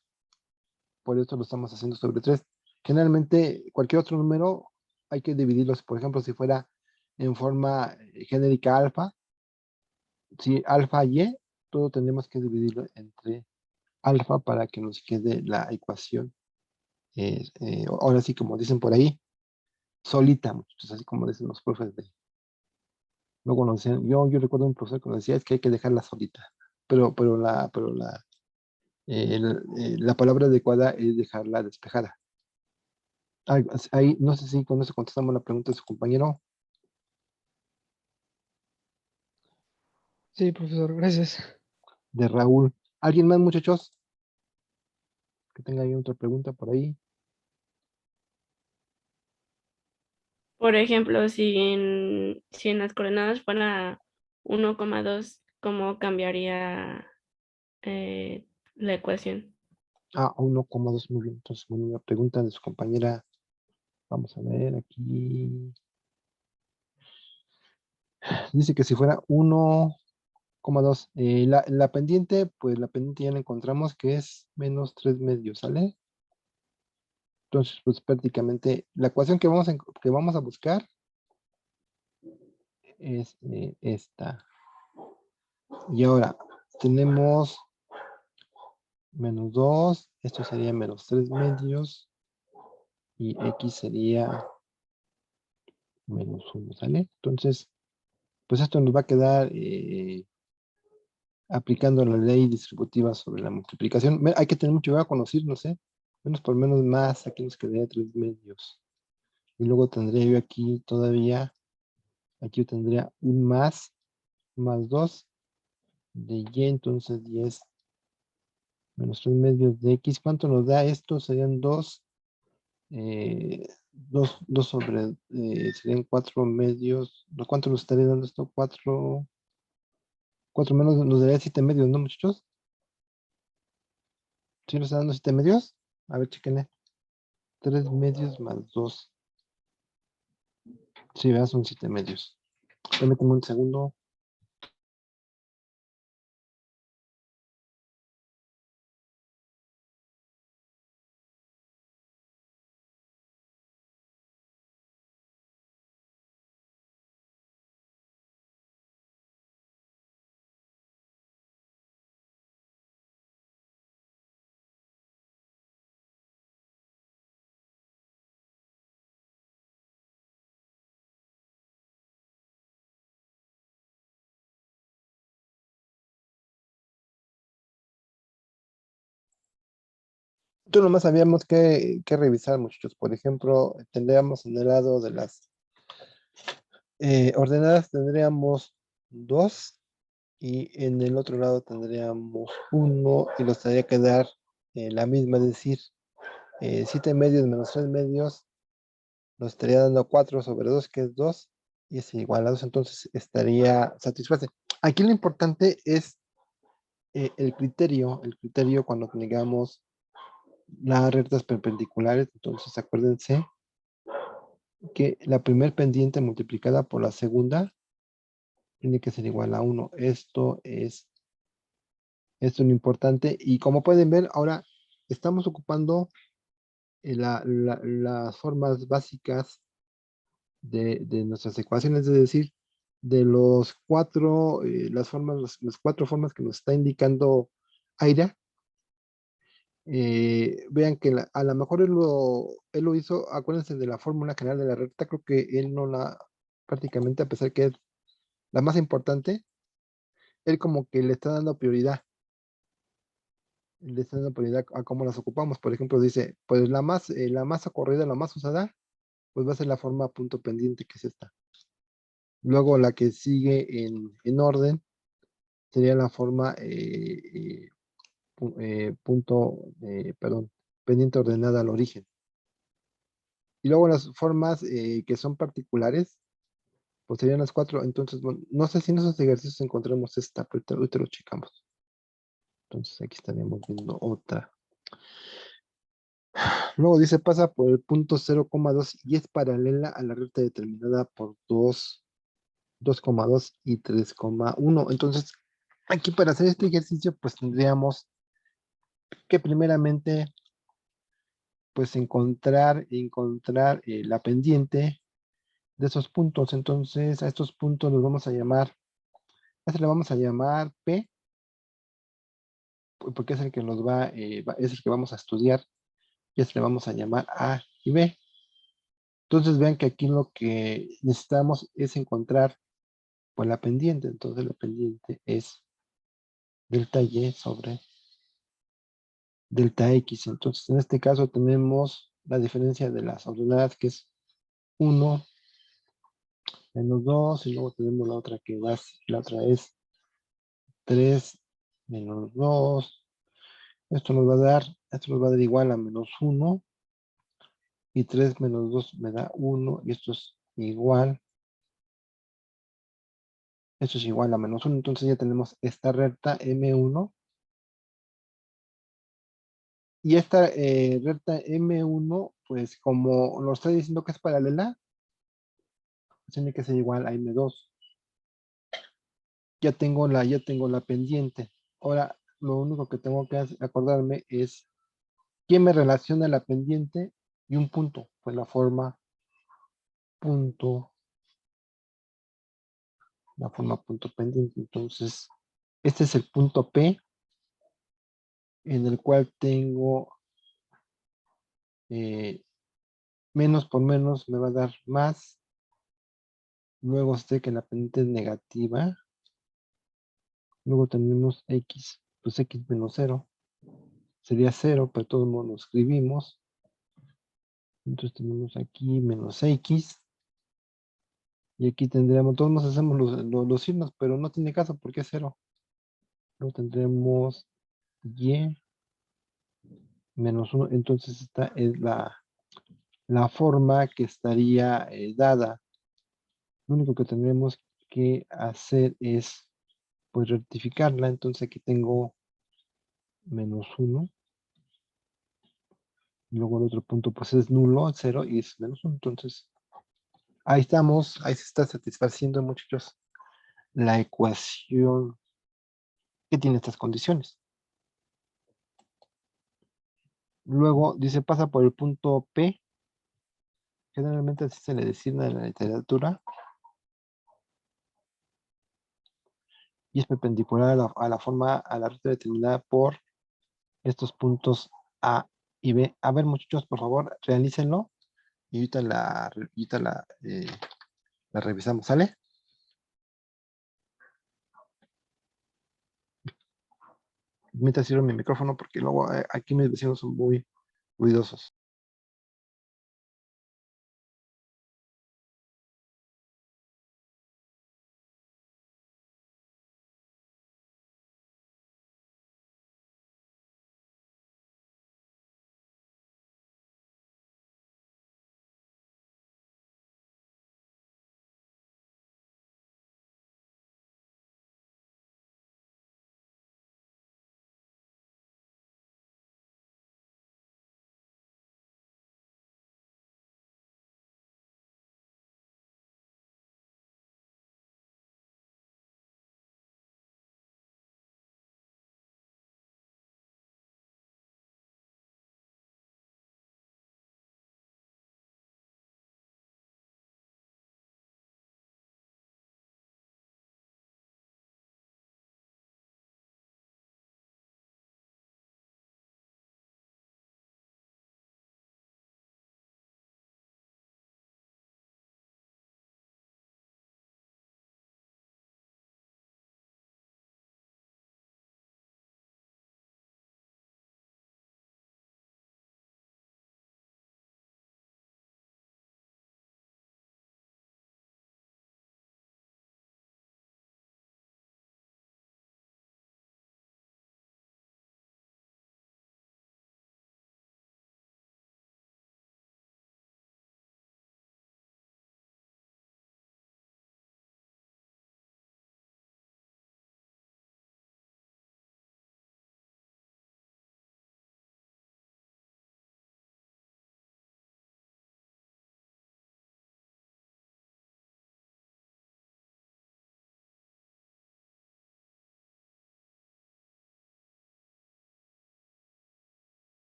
Por eso lo estamos haciendo sobre 3. Generalmente, cualquier otro número hay que dividirlos. Por ejemplo, si fuera en forma genérica alfa, si alfa y, todo tenemos que dividirlo entre alfa para que nos quede la ecuación. Ahora sí, como dicen por ahí, solita, muchachos, así como dicen los profes luego nos decían, yo recuerdo un profesor que nos decía, es que hay que dejarla solita, pero la palabra adecuada es dejarla despejada. Ahí, no sé si con eso contestamos la pregunta de su compañero. Sí, profesor, gracias. De Raúl. ¿Alguien más, muchachos? Que tenga ahí otra pregunta por ahí. Por ejemplo, si en las coordenadas fuera 1,2, ¿cómo cambiaría la ecuación? 1,2, muy bien. Entonces, bueno, una pregunta de su compañera. Vamos a ver aquí. Dice que si fuera 1,2. La pendiente, pues la pendiente ya la encontramos que es menos 3/2, ¿sale? Entonces, pues prácticamente la ecuación que vamos a buscar es esta. Y ahora tenemos menos 2, esto sería menos 3/2 y x sería menos 1, ¿sale? Entonces, pues esto nos va a quedar aplicando la ley distributiva sobre la multiplicación. Hay que tener mucho cuidado con los signos, ¿eh? Menos por menos más, aquí nos quedaría 3/2. Y luego tendría yo aquí todavía, aquí yo tendría un más 2 de y, entonces 10 menos 3/2 de x. ¿Cuánto nos da esto? Serían 2 2 sobre, serían 4 medios. ¿Cuánto nos estaría dando esto? 4 menos nos daría 7 medios, ¿no, muchachos? ¿Sí nos está dando 7 medios? A ver, chequenle. 3 medios más 2. Sí, ¿verdad? Son 7 medios. Permíteme un segundo. Tú nomás habíamos que revisar, muchachos. Por ejemplo, tendríamos en el lado de las ordenadas, tendríamos 2 y en el otro lado tendríamos 1 y nos tendría que dar la misma, es decir, 7 medios menos 3 medios nos estaría dando 4 sobre 2, que es 2, y es igual a 2, entonces estaría satisfecho. Aquí lo importante es el criterio cuando tengamos las rectas perpendiculares. Entonces acuérdense que la primer pendiente multiplicada por la segunda tiene que ser igual a 1. Esto es lo importante, y como pueden ver, ahora estamos ocupando las formas básicas de nuestras ecuaciones, es decir, de los 4, las 4 formas que nos está indicando Aira. Vean que a lo mejor él lo hizo, acuérdense de la fórmula general de la recta, creo que él no la, prácticamente, a pesar que es la más importante, él como que le está dando prioridad a cómo las ocupamos. Por ejemplo, dice, pues la más socorrida, la más usada, pues va a ser la forma punto pendiente, que es esta. Luego la que sigue en orden sería la forma perdón, pendiente ordenada al origen. Y luego las formas que son particulares, pues serían las 4. Entonces, bueno, no sé si en esos ejercicios encontramos esta, pero ahorita lo checamos. Entonces aquí estaríamos viendo otra. Luego dice, pasa por el punto 0,2 y es paralela a la recta determinada por 2,2 y 3,1. Entonces, aquí para hacer este ejercicio, pues tendríamos que primeramente, pues encontrar la pendiente de esos puntos. Entonces, a estos puntos los vamos a llamar, a este le vamos a llamar P, porque es el que es el que vamos a estudiar, y a este le vamos a llamar A y B. Entonces vean que aquí lo que necesitamos es encontrar pues la pendiente. Entonces la pendiente es delta Y sobre delta X. Entonces en este caso tenemos la diferencia de las ordenadas, que es 1 menos 2, y luego tenemos la otra es 3 menos 2. Esto nos va a dar igual a menos 1, y 3 menos 2 me da 1, y esto es igual a menos 1. Entonces ya tenemos esta recta M1, y esta recta M1, pues como lo está diciendo que es paralela, pues tiene que ser igual a M2. Ya tengo la pendiente. Ahora, lo único que tengo que acordarme es quién me relaciona la pendiente y un punto. Pues la forma punto, pendiente. Entonces, este es el punto P, en el cual tengo menos por menos me va a dar más. Luego sé que la pendiente es negativa. Luego tenemos X, pues X menos 0. Sería 0, pero de todos modos lo escribimos. Entonces tenemos aquí menos X. Y aquí tendríamos, todos nos hacemos los signos, pero no tiene caso porque es 0. Luego tendremos Y menos 1. Entonces esta es la forma que estaría dada. Lo único que tendremos que hacer es pues rectificarla. Entonces aquí tengo -1. Luego el otro punto pues es nulo, 0 y es -1. Entonces ahí estamos, ahí se está satisfaciendo, muchachos, la ecuación que tiene estas condiciones. Luego dice pasa por el punto P. Generalmente así se le designa en la literatura. Y es perpendicular a la forma, a la ruta determinada por estos puntos A y B. A ver, muchachos, por favor, realícenlo. Y la revisamos, ¿sale? Mientras cierro mi micrófono porque luego aquí mis vecinos son muy ruidosos.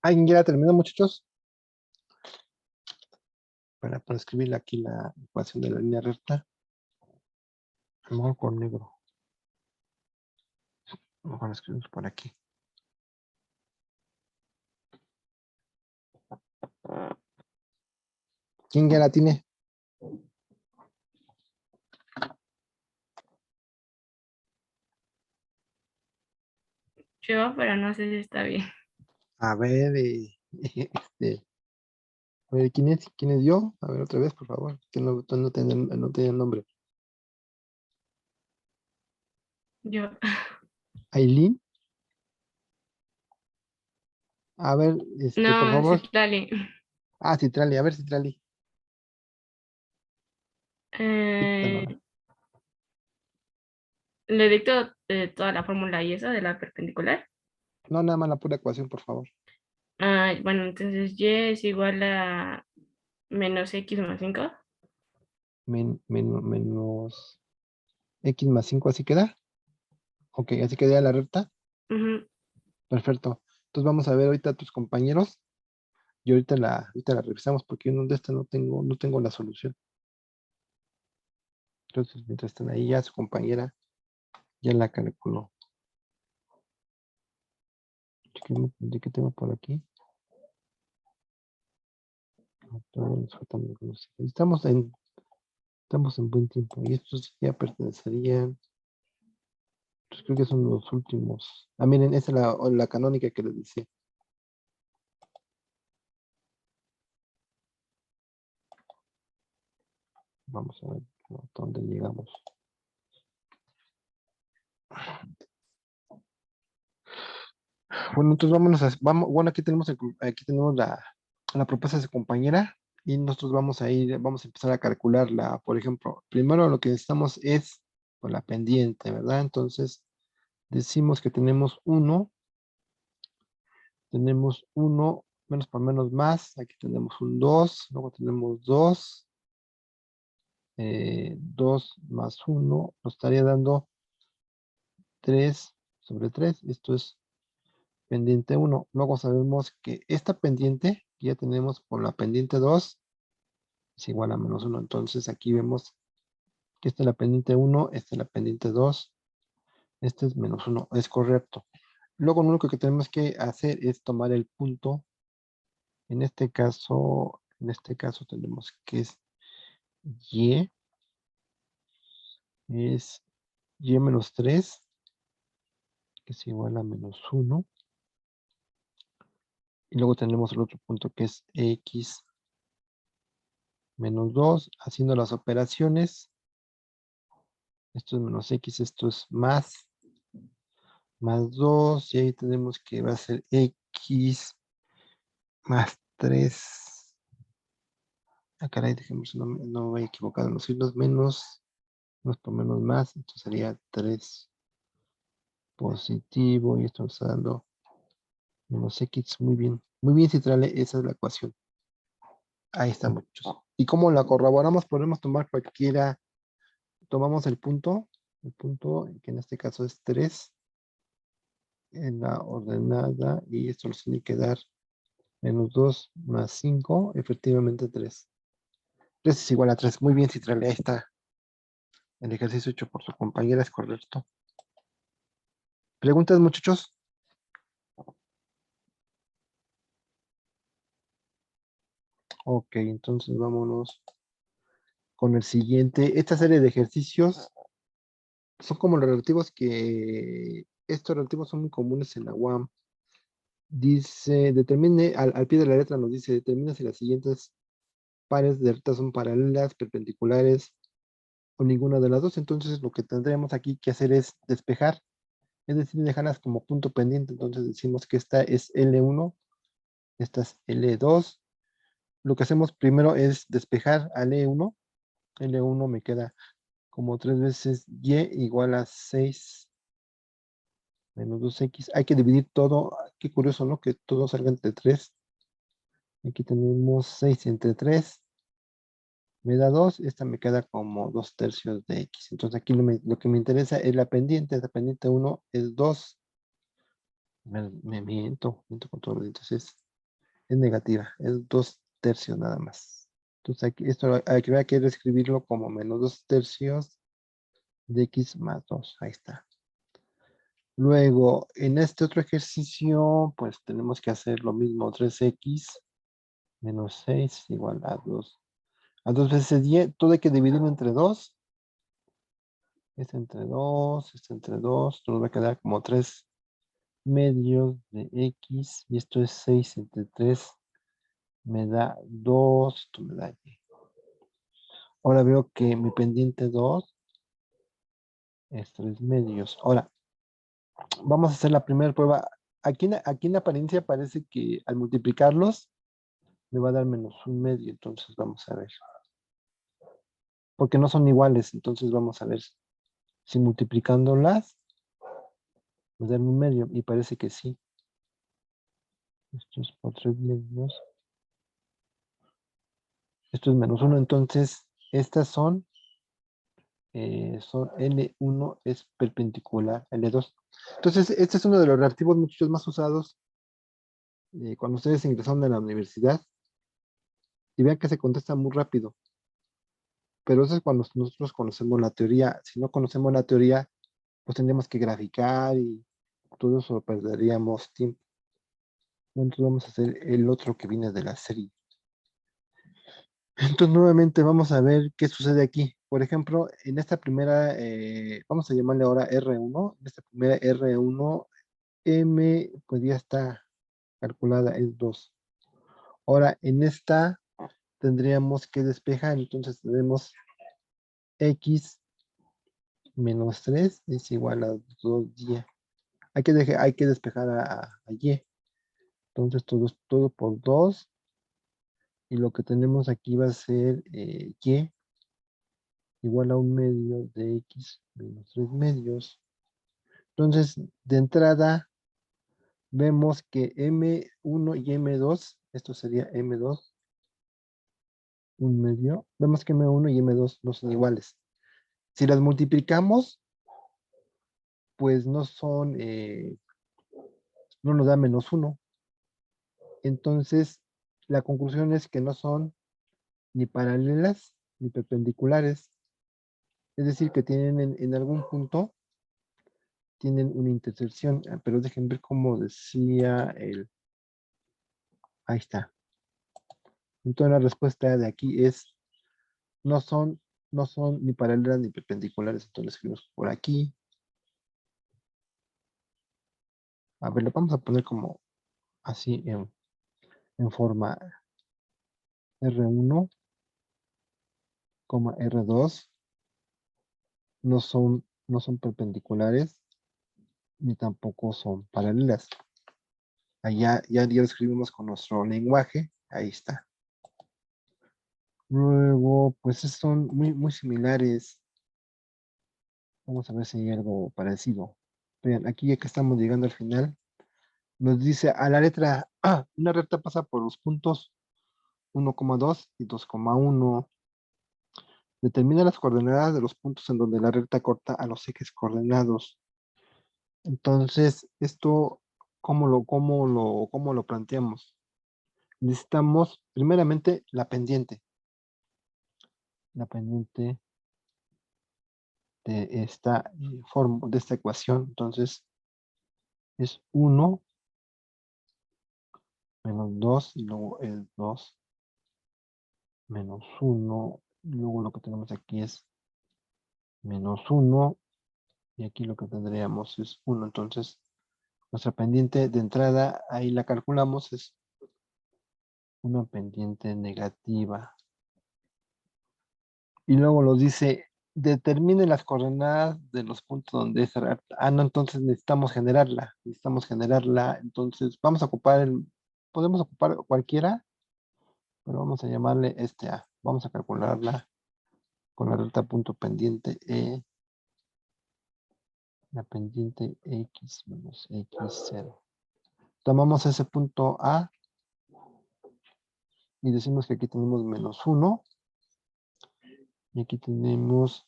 ¿Alguien ya terminó, muchachos? Para escribir aquí la ecuación de la línea recta. A lo mejor con negro. A lo mejor lo escribimos por aquí. ¿Quién ya la tiene? Yo, pero no sé si está bien. A ver, a ver, ¿quién es? ¿Quién es yo? A ver, otra vez, por favor. Que no tenía nombre. Yo, Aileen. A ver, por no, favor. Citlali. Ah, Citrali. A ver, Citrali. Eh, Díctanos. le dicto toda la fórmula y eso de la perpendicular. No, nada más la pura ecuación, por favor. Ah, bueno, entonces y es igual a menos x más 5. Menos x más 5, ¿así queda? Ok, así queda la recta. Perfecto. Entonces vamos a ver ahorita a tus compañeros y ahorita la revisamos porque yo de esta no tengo la solución. Entonces, mientras están ahí, ya su compañera ya la calculó. ¿De qué tengo por aquí? Todavía nos faltan algunos. Estamos en buen tiempo y estos ya pertenecerían, pues creo que son los últimos. Ah, miren, esa es la canónica que les decía. Vamos a ver hasta dónde llegamos. Bueno, entonces bueno, aquí tenemos la propuesta de su compañera y nosotros vamos a empezar a calcularla. Por ejemplo, primero lo que necesitamos es pues, la pendiente, ¿verdad? Entonces, decimos que tenemos 1, menos por menos más, aquí tenemos un 2, luego tenemos 2, 2 más 1, nos estaría dando 3/3, esto es pendiente 1. Luego sabemos que esta pendiente que ya tenemos por la pendiente 2 es igual a menos 1. Entonces aquí vemos que esta es la pendiente 1, esta es la pendiente 2, este es menos 1. Es correcto. Luego lo único que tenemos que hacer es tomar el punto. En este caso tenemos que es y menos 3, que es igual a menos 1. Y luego tenemos el otro punto que es x menos 2. Haciendo las operaciones, esto es menos x, esto es más 2. Y ahí tenemos que va a ser x más 3. Ah, caray, dejemos, no me voy a equivocar en los signos, menos por menos más, entonces sería 3 positivo, y esto nos está dando menos x. Muy bien, Citrale, esa es la ecuación. Ahí está, muchachos. ¿Y cómo la corroboramos? Podemos tomar cualquiera, tomamos el punto, que en este caso es 3, en la ordenada, y esto nos tiene que dar menos 2 más 5, efectivamente 3. 3 es igual a 3. Muy bien, Citrale, ahí está. El ejercicio hecho por su compañera es correcto. ¿Preguntas, muchachos? Ok, entonces vámonos con el siguiente. Esta serie de ejercicios son como los relativos estos relativos son muy comunes en la UAM. Dice, determine, al pie de la letra nos dice, determina si las siguientes pares de rectas son paralelas, perpendiculares o ninguna de las dos. Entonces lo que tendremos aquí que hacer es despejar, es decir, dejarlas como punto pendiente. Entonces decimos que esta es L1, esta es L2. Lo que hacemos primero es despejar al L1. L1 me queda como 3 veces y igual a 6 menos 2x. Hay que dividir todo. Qué curioso, ¿no? Que todo salga entre 3. Aquí tenemos 6 entre 3. Me da 2. Esta me queda como 2/3 de x. Entonces aquí lo que me interesa es la pendiente. La pendiente 1 es 2. Me miento con todo. Entonces es negativa. Es 2/3 nada más. Entonces aquí, esto hay que escribirlo como menos 2/3 de x más 2. Ahí está. Luego, en este otro ejercicio, pues tenemos que hacer lo mismo. 3x menos 6 igual a 2. A 2 veces 10. Todo hay que dividirlo entre 2. Este entre 2, este entre 2. Nos va a quedar como 3 medios de x. Y esto es 6 entre 3. Me da 2. Esto me da y. Ahora veo que mi pendiente 2 es 3 medios. Ahora, vamos a hacer la primera prueba. Aquí en la apariencia parece que al multiplicarlos me va a dar menos 1 medio. Entonces vamos a ver. Porque no son iguales. Entonces vamos a ver si multiplicándolas me dan 1 medio. Y parece que sí. Esto es por 3 medios. Esto es menos 1. Entonces estas son L1 es perpendicular a L2. Entonces, este es uno de los reactivos muchos más usados cuando ustedes ingresaron a la universidad. Y vean que se contesta muy rápido. Pero eso es cuando nosotros conocemos la teoría. Si no conocemos la teoría, pues tendríamos que graficar y todo eso perderíamos tiempo. Entonces vamos a hacer el otro que viene de la serie. Entonces nuevamente vamos a ver qué sucede aquí. Por ejemplo, en esta primera, vamos a llamarle ahora R1. En esta primera R1, M, pues ya está calculada, es 2. Ahora, en esta tendríamos que despejar, entonces tenemos X menos 3 es igual a 2Y. Hay que despejar a Y. Entonces todo por 2. Y lo que tenemos aquí va a ser Y igual a 1 medio de X menos 3 medios. Entonces, de entrada, vemos que M1 y M2, esto sería M2, 1 medio. Vemos que M1 y M2 no son iguales. Si las multiplicamos, pues no son, no nos da menos 1. Entonces, la conclusión es que no son ni paralelas ni perpendiculares. Es decir, que tienen en algún punto, tienen una intersección. Pero dejen ver cómo decía el... Ahí está. Entonces la respuesta de aquí es, no son ni paralelas ni perpendiculares. Entonces lo escribimos por aquí. A ver, lo vamos a poner como así en forma R1, R2. No son perpendiculares ni tampoco son paralelas. Allá ya lo escribimos con nuestro lenguaje. Ahí está. Luego, pues son muy similares. Vamos a ver si hay algo parecido. Vean, aquí ya que estamos llegando al final, nos dice a la letra A, una recta pasa por los puntos 1,2 y 2,1. Determina las coordenadas de los puntos en donde la recta corta a los ejes coordenados. Entonces, esto, ¿cómo lo planteamos? Necesitamos primeramente la pendiente. La pendiente de esta ecuación. Entonces, es 1 menos 2 y luego es 2 menos 1. Y luego lo que tenemos aquí es menos 1. Y aquí lo que tendríamos es 1. Entonces, nuestra pendiente de entrada, ahí la calculamos, es una pendiente negativa. Y luego nos dice, determine las coordenadas de los puntos donde es recta. Ah, no, entonces necesitamos generarla. Entonces, vamos a ocupar podemos ocupar cualquiera, pero vamos a llamarle este A. Vamos a calcularla con la recta punto pendiente E. La pendiente X menos X0. Tomamos ese punto A y decimos que aquí tenemos menos 1. Y aquí tenemos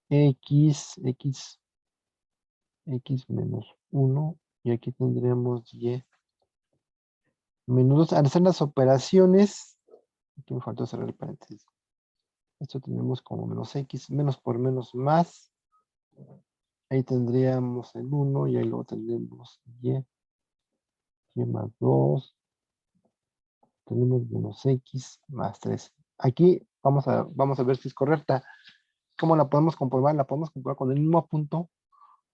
X menos 1. Y aquí tendremos Y menos 2. Al hacer las operaciones, aquí me faltó cerrar el paréntesis. Esto tenemos como menos x, menos por menos más. Ahí tendríamos el 1 y ahí luego tendremos y más 2. Tenemos menos x más 3. Aquí vamos a ver si es correcta. ¿Cómo la podemos comprobar? La podemos comprobar con el mismo punto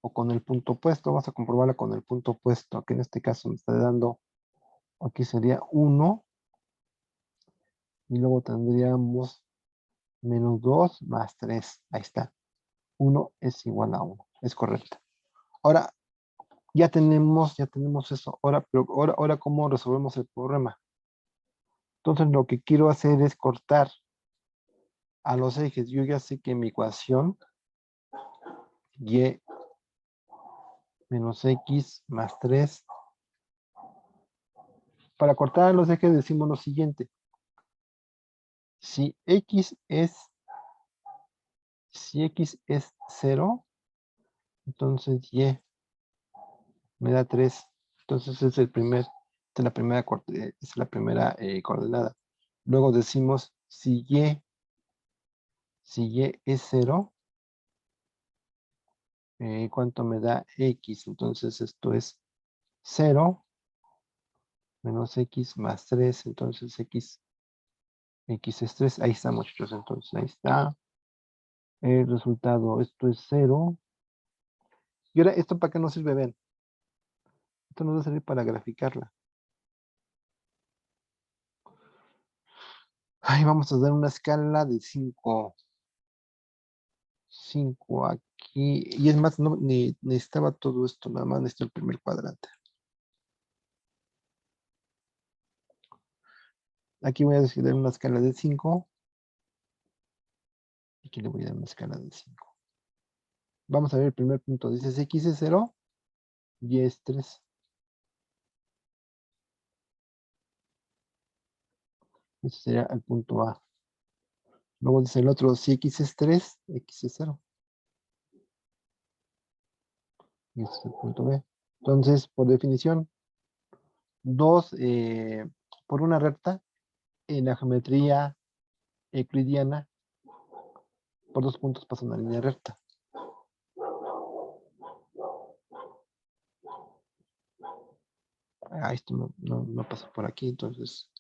o con el punto opuesto. Vamos a comprobarla con el punto opuesto, que en este caso me está dando, aquí sería 1. Y luego tendríamos menos 2 más 3. Ahí está. 1 es igual a 1. Es correcto. Ahora, ya tenemos eso. Ahora, ¿cómo resolvemos el problema? Entonces, lo que quiero hacer es cortar a los ejes. Yo ya sé que mi ecuación y menos x más 3. Para cortar a los ejes decimos lo siguiente. Si x es 0, entonces y me da 3. Entonces es la primera coordenada. Luego decimos si y es 0, ¿cuánto me da x? Entonces esto es 0 menos x más 3. Entonces x es 3. Ahí está, muchachos. Entonces ahí está el resultado. Esto es 0. Y ahora, ¿esto para qué nos sirve? Ven. Esto nos va a servir para graficarla. Ahí vamos a dar una escala de 5. 5 aquí. Y es más, no necesitaba todo esto, nada más necesito el primer cuadrante. Aquí voy a decidir una escala de 5. Aquí le voy a dar una escala de 5. Vamos a ver el primer punto. Dice si x es 0, y es 3. Ese sería el punto A. Luego dice el otro, si x es 3, x es 0. Y ese es el punto B. Entonces, por definición, 2 por una recta en la geometría euclidiana, por 2 puntos pasa una línea recta. Esto no pasa por aquí, entonces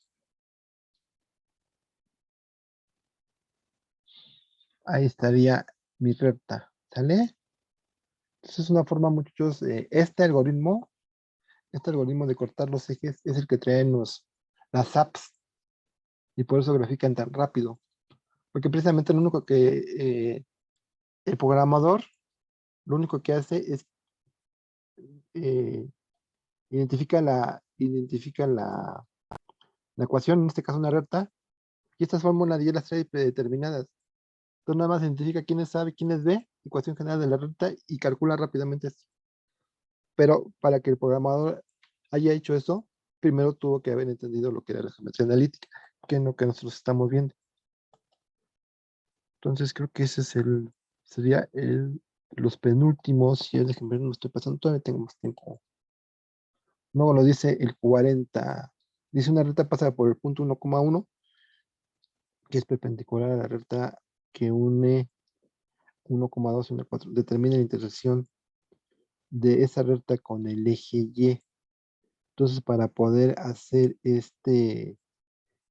ahí estaría mi recta, ¿sale? Entonces es una forma, muchachos, este algoritmo de cortar los ejes es el que traen las apps y por eso grafican tan rápido. Porque precisamente lo único que el programador, lo único que hace es eh, identifica la ecuación, en este caso una recta, y estas fórmulas ya las trae predeterminadas. Entonces nada más identifica quién es A y quién es B, ecuación general de la recta, y calcula rápidamente esto. Pero para que el programador haya hecho eso, primero tuvo que haber entendido lo que era la geometría analítica, que es lo que nosotros estamos viendo. Entonces creo que ese sería los penúltimos, si el ejemplo no me estoy pasando, todavía tengo más tiempo. Luego lo dice el 40. Dice una recta pasa por el punto 1,1, que es perpendicular a la recta que une 1,2 y 1,4. Determina la intersección de esa recta con el eje Y. Entonces, para poder hacer este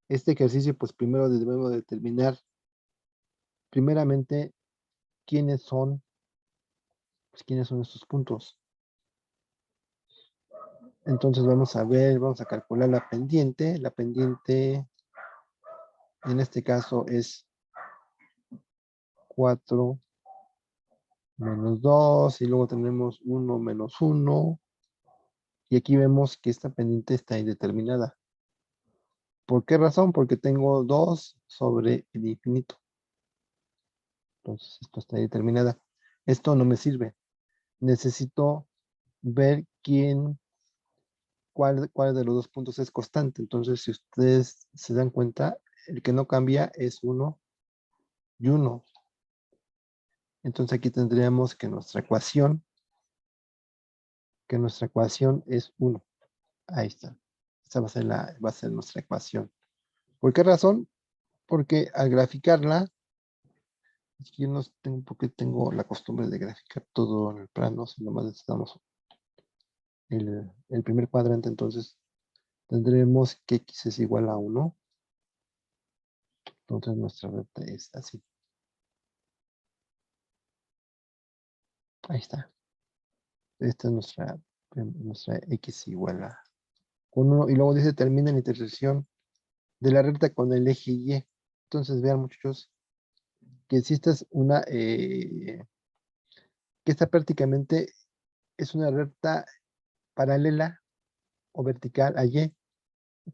ejercicio, pues primero debemos determinar primeramente quiénes son estos puntos. Entonces vamos a calcular la pendiente. La pendiente en este caso es 4 menos 2 y luego tenemos 1 menos 1. Y aquí vemos que esta pendiente está indeterminada. ¿Por qué razón? Porque tengo 2 sobre el infinito. Entonces esto está determinada. Esto no me sirve. Necesito ver cuál de los dos puntos es constante. Entonces, si ustedes se dan cuenta, el que no cambia es 1 y 1. Entonces aquí tendríamos que nuestra ecuación es 1. Ahí está. Esta va a ser nuestra ecuación. ¿Por qué razón? Porque al graficarla, Es que yo no tengo, porque tengo la costumbre de graficar todo en el plano, si nomás necesitamos el primer cuadrante, entonces tendremos que x es igual a 1. Entonces nuestra recta es así. Ahí está. Esta es nuestra x igual a 1. Y luego dice termina en la intersección de la recta con el eje Y. Entonces vean, muchachos, que si esta es una, que esta prácticamente es una recta paralela o vertical a Y,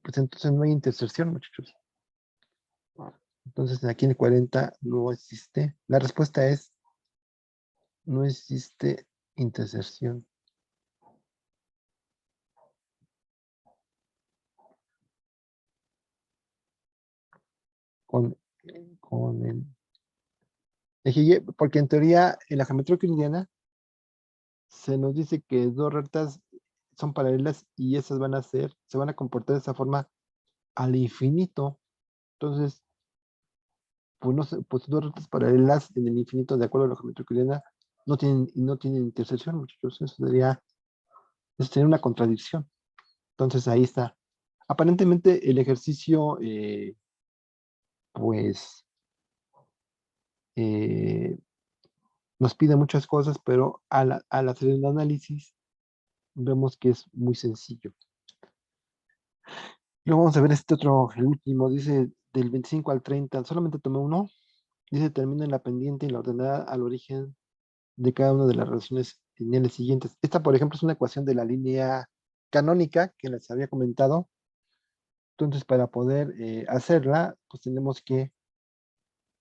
pues entonces no hay intersección, muchachos. Entonces aquí en el 40 no existe. La respuesta es, no existe intersección. Con el eje Y, porque en teoría en la geometría euclidiana se nos dice que dos rectas son paralelas y esas se van a comportar de esa forma al infinito. Entonces, pues, no pues dos rectas paralelas en el infinito, de acuerdo a la geometría euclidiana, no tienen intersección, muchachos. Eso sería una contradicción. Entonces, ahí está. Aparentemente, el ejercicio, pues, nos pide muchas cosas, pero al hacer el análisis, vemos que es muy sencillo. Luego vamos a ver este otro, el último, dice del 25 al 30, solamente tomé uno. Dice termina en la pendiente y la ordenada al origen de cada una de las relaciones lineales siguientes. Esta, por ejemplo, es una ecuación de la línea canónica que les había comentado. Entonces, para poder hacerla, pues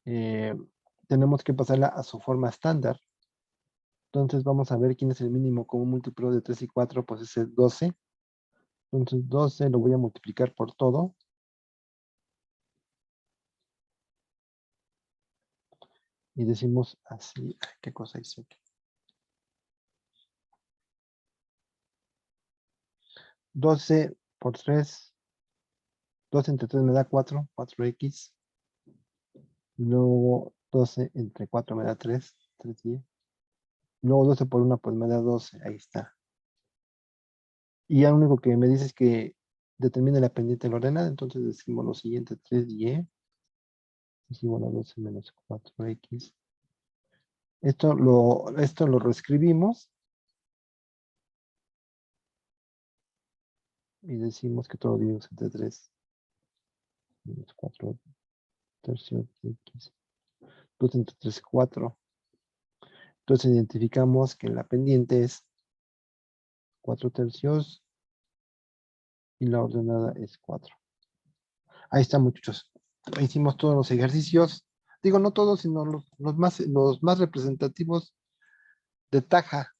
eh, tenemos que pasarla a su forma estándar. Entonces, vamos a ver quién es el mínimo común múltiplo de 3 y 4, pues es el 12. Entonces, 12 lo voy a multiplicar por todo. Y decimos así, ¿qué cosa hice aquí? 12 por 3, 12 entre 3 me da 4, 4x. Luego 12 entre 4 me da 3, 3y. Luego 12 por 1 pues me da 12, ahí está. Y ya lo único que me dice es que determine la pendiente de la ordenada, entonces decimos lo siguiente, 3y es igual a 12 menos 4x. Esto lo reescribimos y decimos que todo dividimos entre 3 menos 4 tercios de x. 2 entre 3, 4. Entonces identificamos que la pendiente es 4 tercios y la ordenada es 4. Ahí está, muchachos. Hicimos todos los ejercicios. Digo, no todos, sino los más representativos de Taja.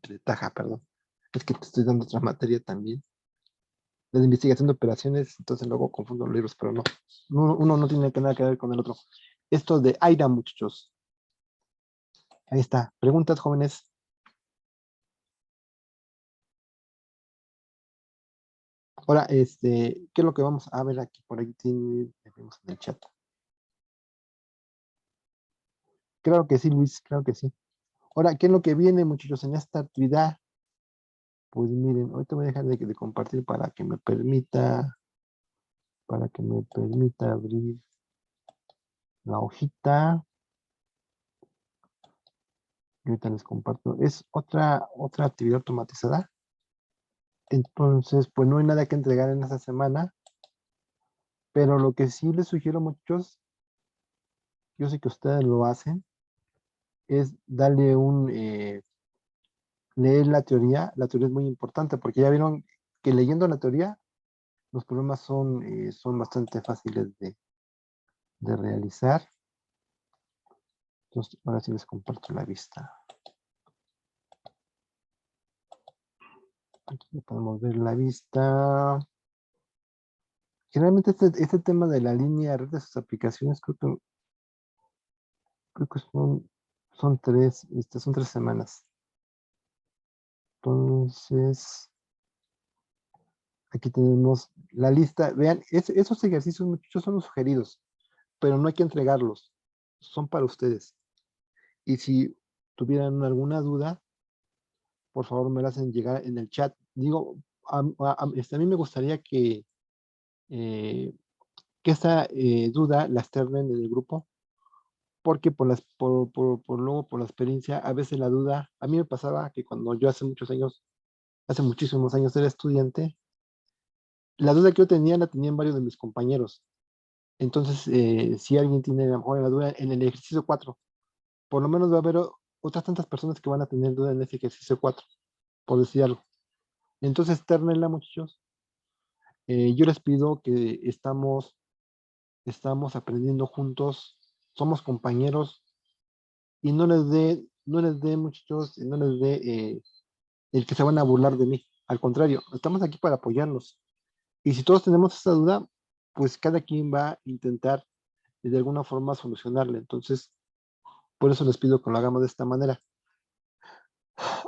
De Taja, perdón. Es que te estoy dando otra materia también. De investigación de operaciones, entonces luego confundo los libros, pero no. Uno no tiene nada que ver con el otro. Esto de AIDA, muchachos. Ahí está. Preguntas, jóvenes. Ahora, ¿qué es lo que vamos a ver aquí? Por aquí vemos en el chat. Claro que sí, Luis, claro que sí. Ahora, ¿qué es lo que viene, muchachos, en esta actividad? Pues miren, ahorita voy a dejar de compartir para que me permita abrir la hojita. Y ahorita les comparto. Es otra actividad automatizada. Entonces, pues no hay nada que entregar en esta semana. Pero lo que sí les sugiero, muchachos, yo sé que ustedes lo hacen, es darle leer la teoría. La teoría es muy importante porque ya vieron que leyendo la teoría, los problemas son bastante fáciles de realizar. Entonces, ahora sí les comparto la vista. Aquí podemos ver la vista. Generalmente este tema de la línea red de sus aplicaciones, creo que son 3 semanas. Entonces, aquí tenemos la lista. Vean, esos ejercicios, muchachos, son los sugeridos, pero no hay que entregarlos. Son para ustedes. Y si tuvieran alguna duda, por favor me la hacen llegar en el chat. Digo, a mí me gustaría eh, que esta duda la externen en el grupo, porque luego por la experiencia, a veces la duda, a mí me pasaba que cuando yo hace muchísimos años era estudiante, la duda que yo tenía la tenían varios de mis compañeros. Entonces, si alguien tiene a lo mejor la duda en el ejercicio 4, por lo menos va a haber otras tantas personas que van a tener duda en ese ejercicio 4, por decir algo. Entonces, externenla, muchachos. Yo les pido que estamos aprendiendo juntos, somos compañeros, y no les dé, muchachos, no les dé el que se van a burlar de mí. Al contrario, estamos aquí para apoyarnos. Y si todos tenemos esa duda, pues cada quien va a intentar de alguna forma solucionarla. Entonces, por eso les pido que lo hagamos de esta manera.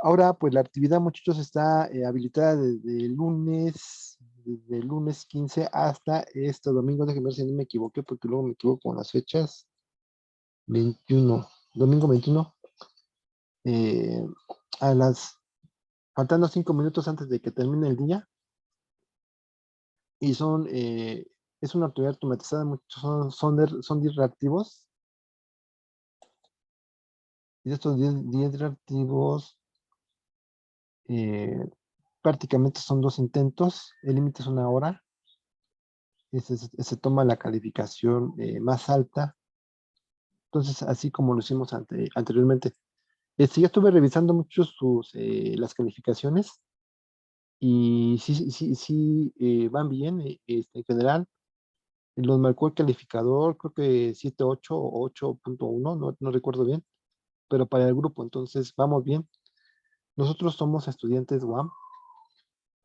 Ahora, pues la actividad, muchachos, está habilitada desde el lunes 15 hasta este domingo. Déjenme ver si no me equivoqué, porque luego me equivoco con las fechas. 21, domingo 21, eh, faltando 5 minutos antes de que termine el día. Y es una actividad automatizada, muchos son 10 reactivos. Y de estos 10 reactivos, prácticamente son 2 intentos. El límite es 1 hora. Se toma la calificación más alta. Entonces, así como lo hicimos anteriormente. Ya estuve revisando muchos las calificaciones y sí, van bien en general. Los marcó el calificador, creo que 7.8 o 8.1, no recuerdo bien, pero para el grupo, entonces vamos bien. Nosotros somos estudiantes UAM,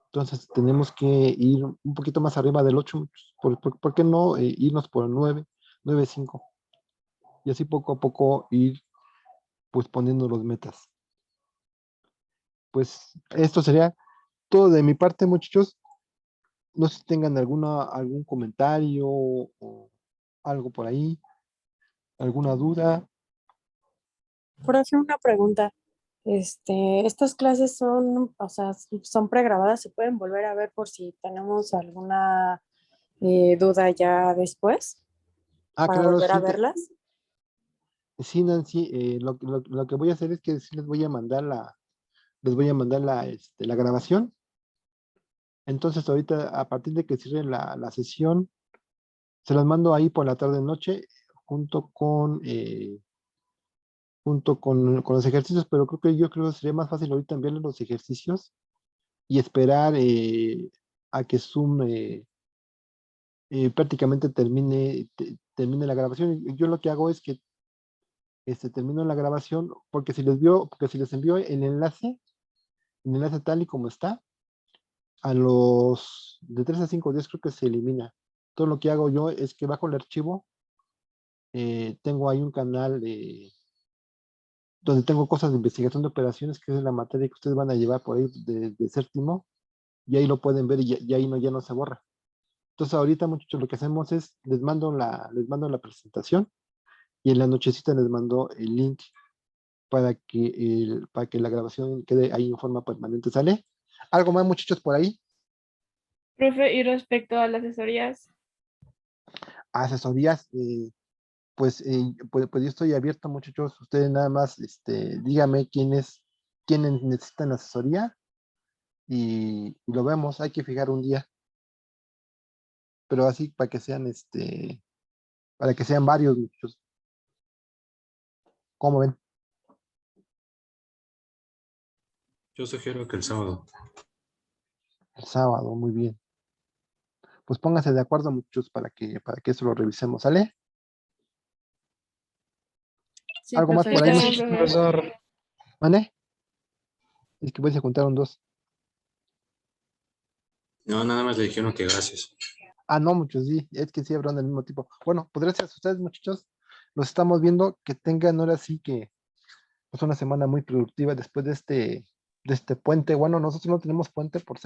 entonces tenemos que ir un poquito más arriba del 8. ¿Por qué no irnos por el 9.5? Y así poco a poco ir pues poniendo los metas. Pues esto sería todo de mi parte, muchachos. No sé si tengan algún comentario o algo por ahí, alguna duda. Por hacer una pregunta, estas clases son, o sea, son pregrabadas, se pueden volver a ver por si tenemos alguna duda ya después para Claro, volver a sí, verlas. sí, Nancy, lo que voy a hacer es que sí les voy a mandar la grabación. Entonces ahorita, a partir de que cierre la sesión, se las mando ahí por la tarde-noche junto con los ejercicios, pero yo creo que sería más fácil ahorita enviarles los ejercicios y esperar a que Zoom prácticamente termine la grabación. Yo lo que hago es que termino la grabación, porque si les envío el enlace tal y como está, a los de 3 a 5 días creo que se elimina. Todo lo que hago yo es que bajo el archivo, tengo ahí un canal donde tengo cosas de investigación de operaciones, que es la materia que ustedes van a llevar por ahí de séptimo, y ahí lo pueden ver y ahí ya no se borra. Entonces ahorita, muchachos, lo que hacemos es, les mando la presentación y en la nochecita les mando el link para que la grabación quede ahí en forma permanente. ¿Sale? ¿Algo más, muchachos, por ahí? Profe, y respecto a las asesorías, Asesorías, pues yo estoy abierto, muchachos. Ustedes nada más, díganme quiénes necesitan asesoría y lo vemos. Hay que fijar un día, pero así para que sean varios, muchachos. ¿Cómo ven? Yo sugiero que el sábado. El sábado, muy bien. Pues pónganse de acuerdo, muchachos, para que eso lo revisemos. ¿Sale? Sí, ¿Algo más profe. por ahí, está bien, muchachos? profe. Profesor, ¿Vale? Es que se juntaron dos. No, nada más le dijeron que gracias. No, muchos sí, es que sí habrán del mismo tipo. Bueno, pues gracias a ustedes, muchachos. Los estamos viendo. Que tengan ahora sí que pues una semana muy productiva después de este puente. Bueno, nosotros no tenemos puente por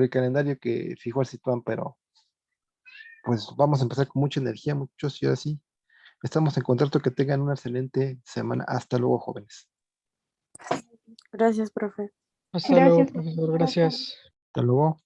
el calendario que fijó el Situán, pero pues vamos a empezar con mucha energía, muchachos, y ahora sí. Estamos en contacto, que tengan una excelente semana. Hasta luego, jóvenes. Gracias, profe. Hasta luego, Gracias. profesor. Gracias. Hasta luego.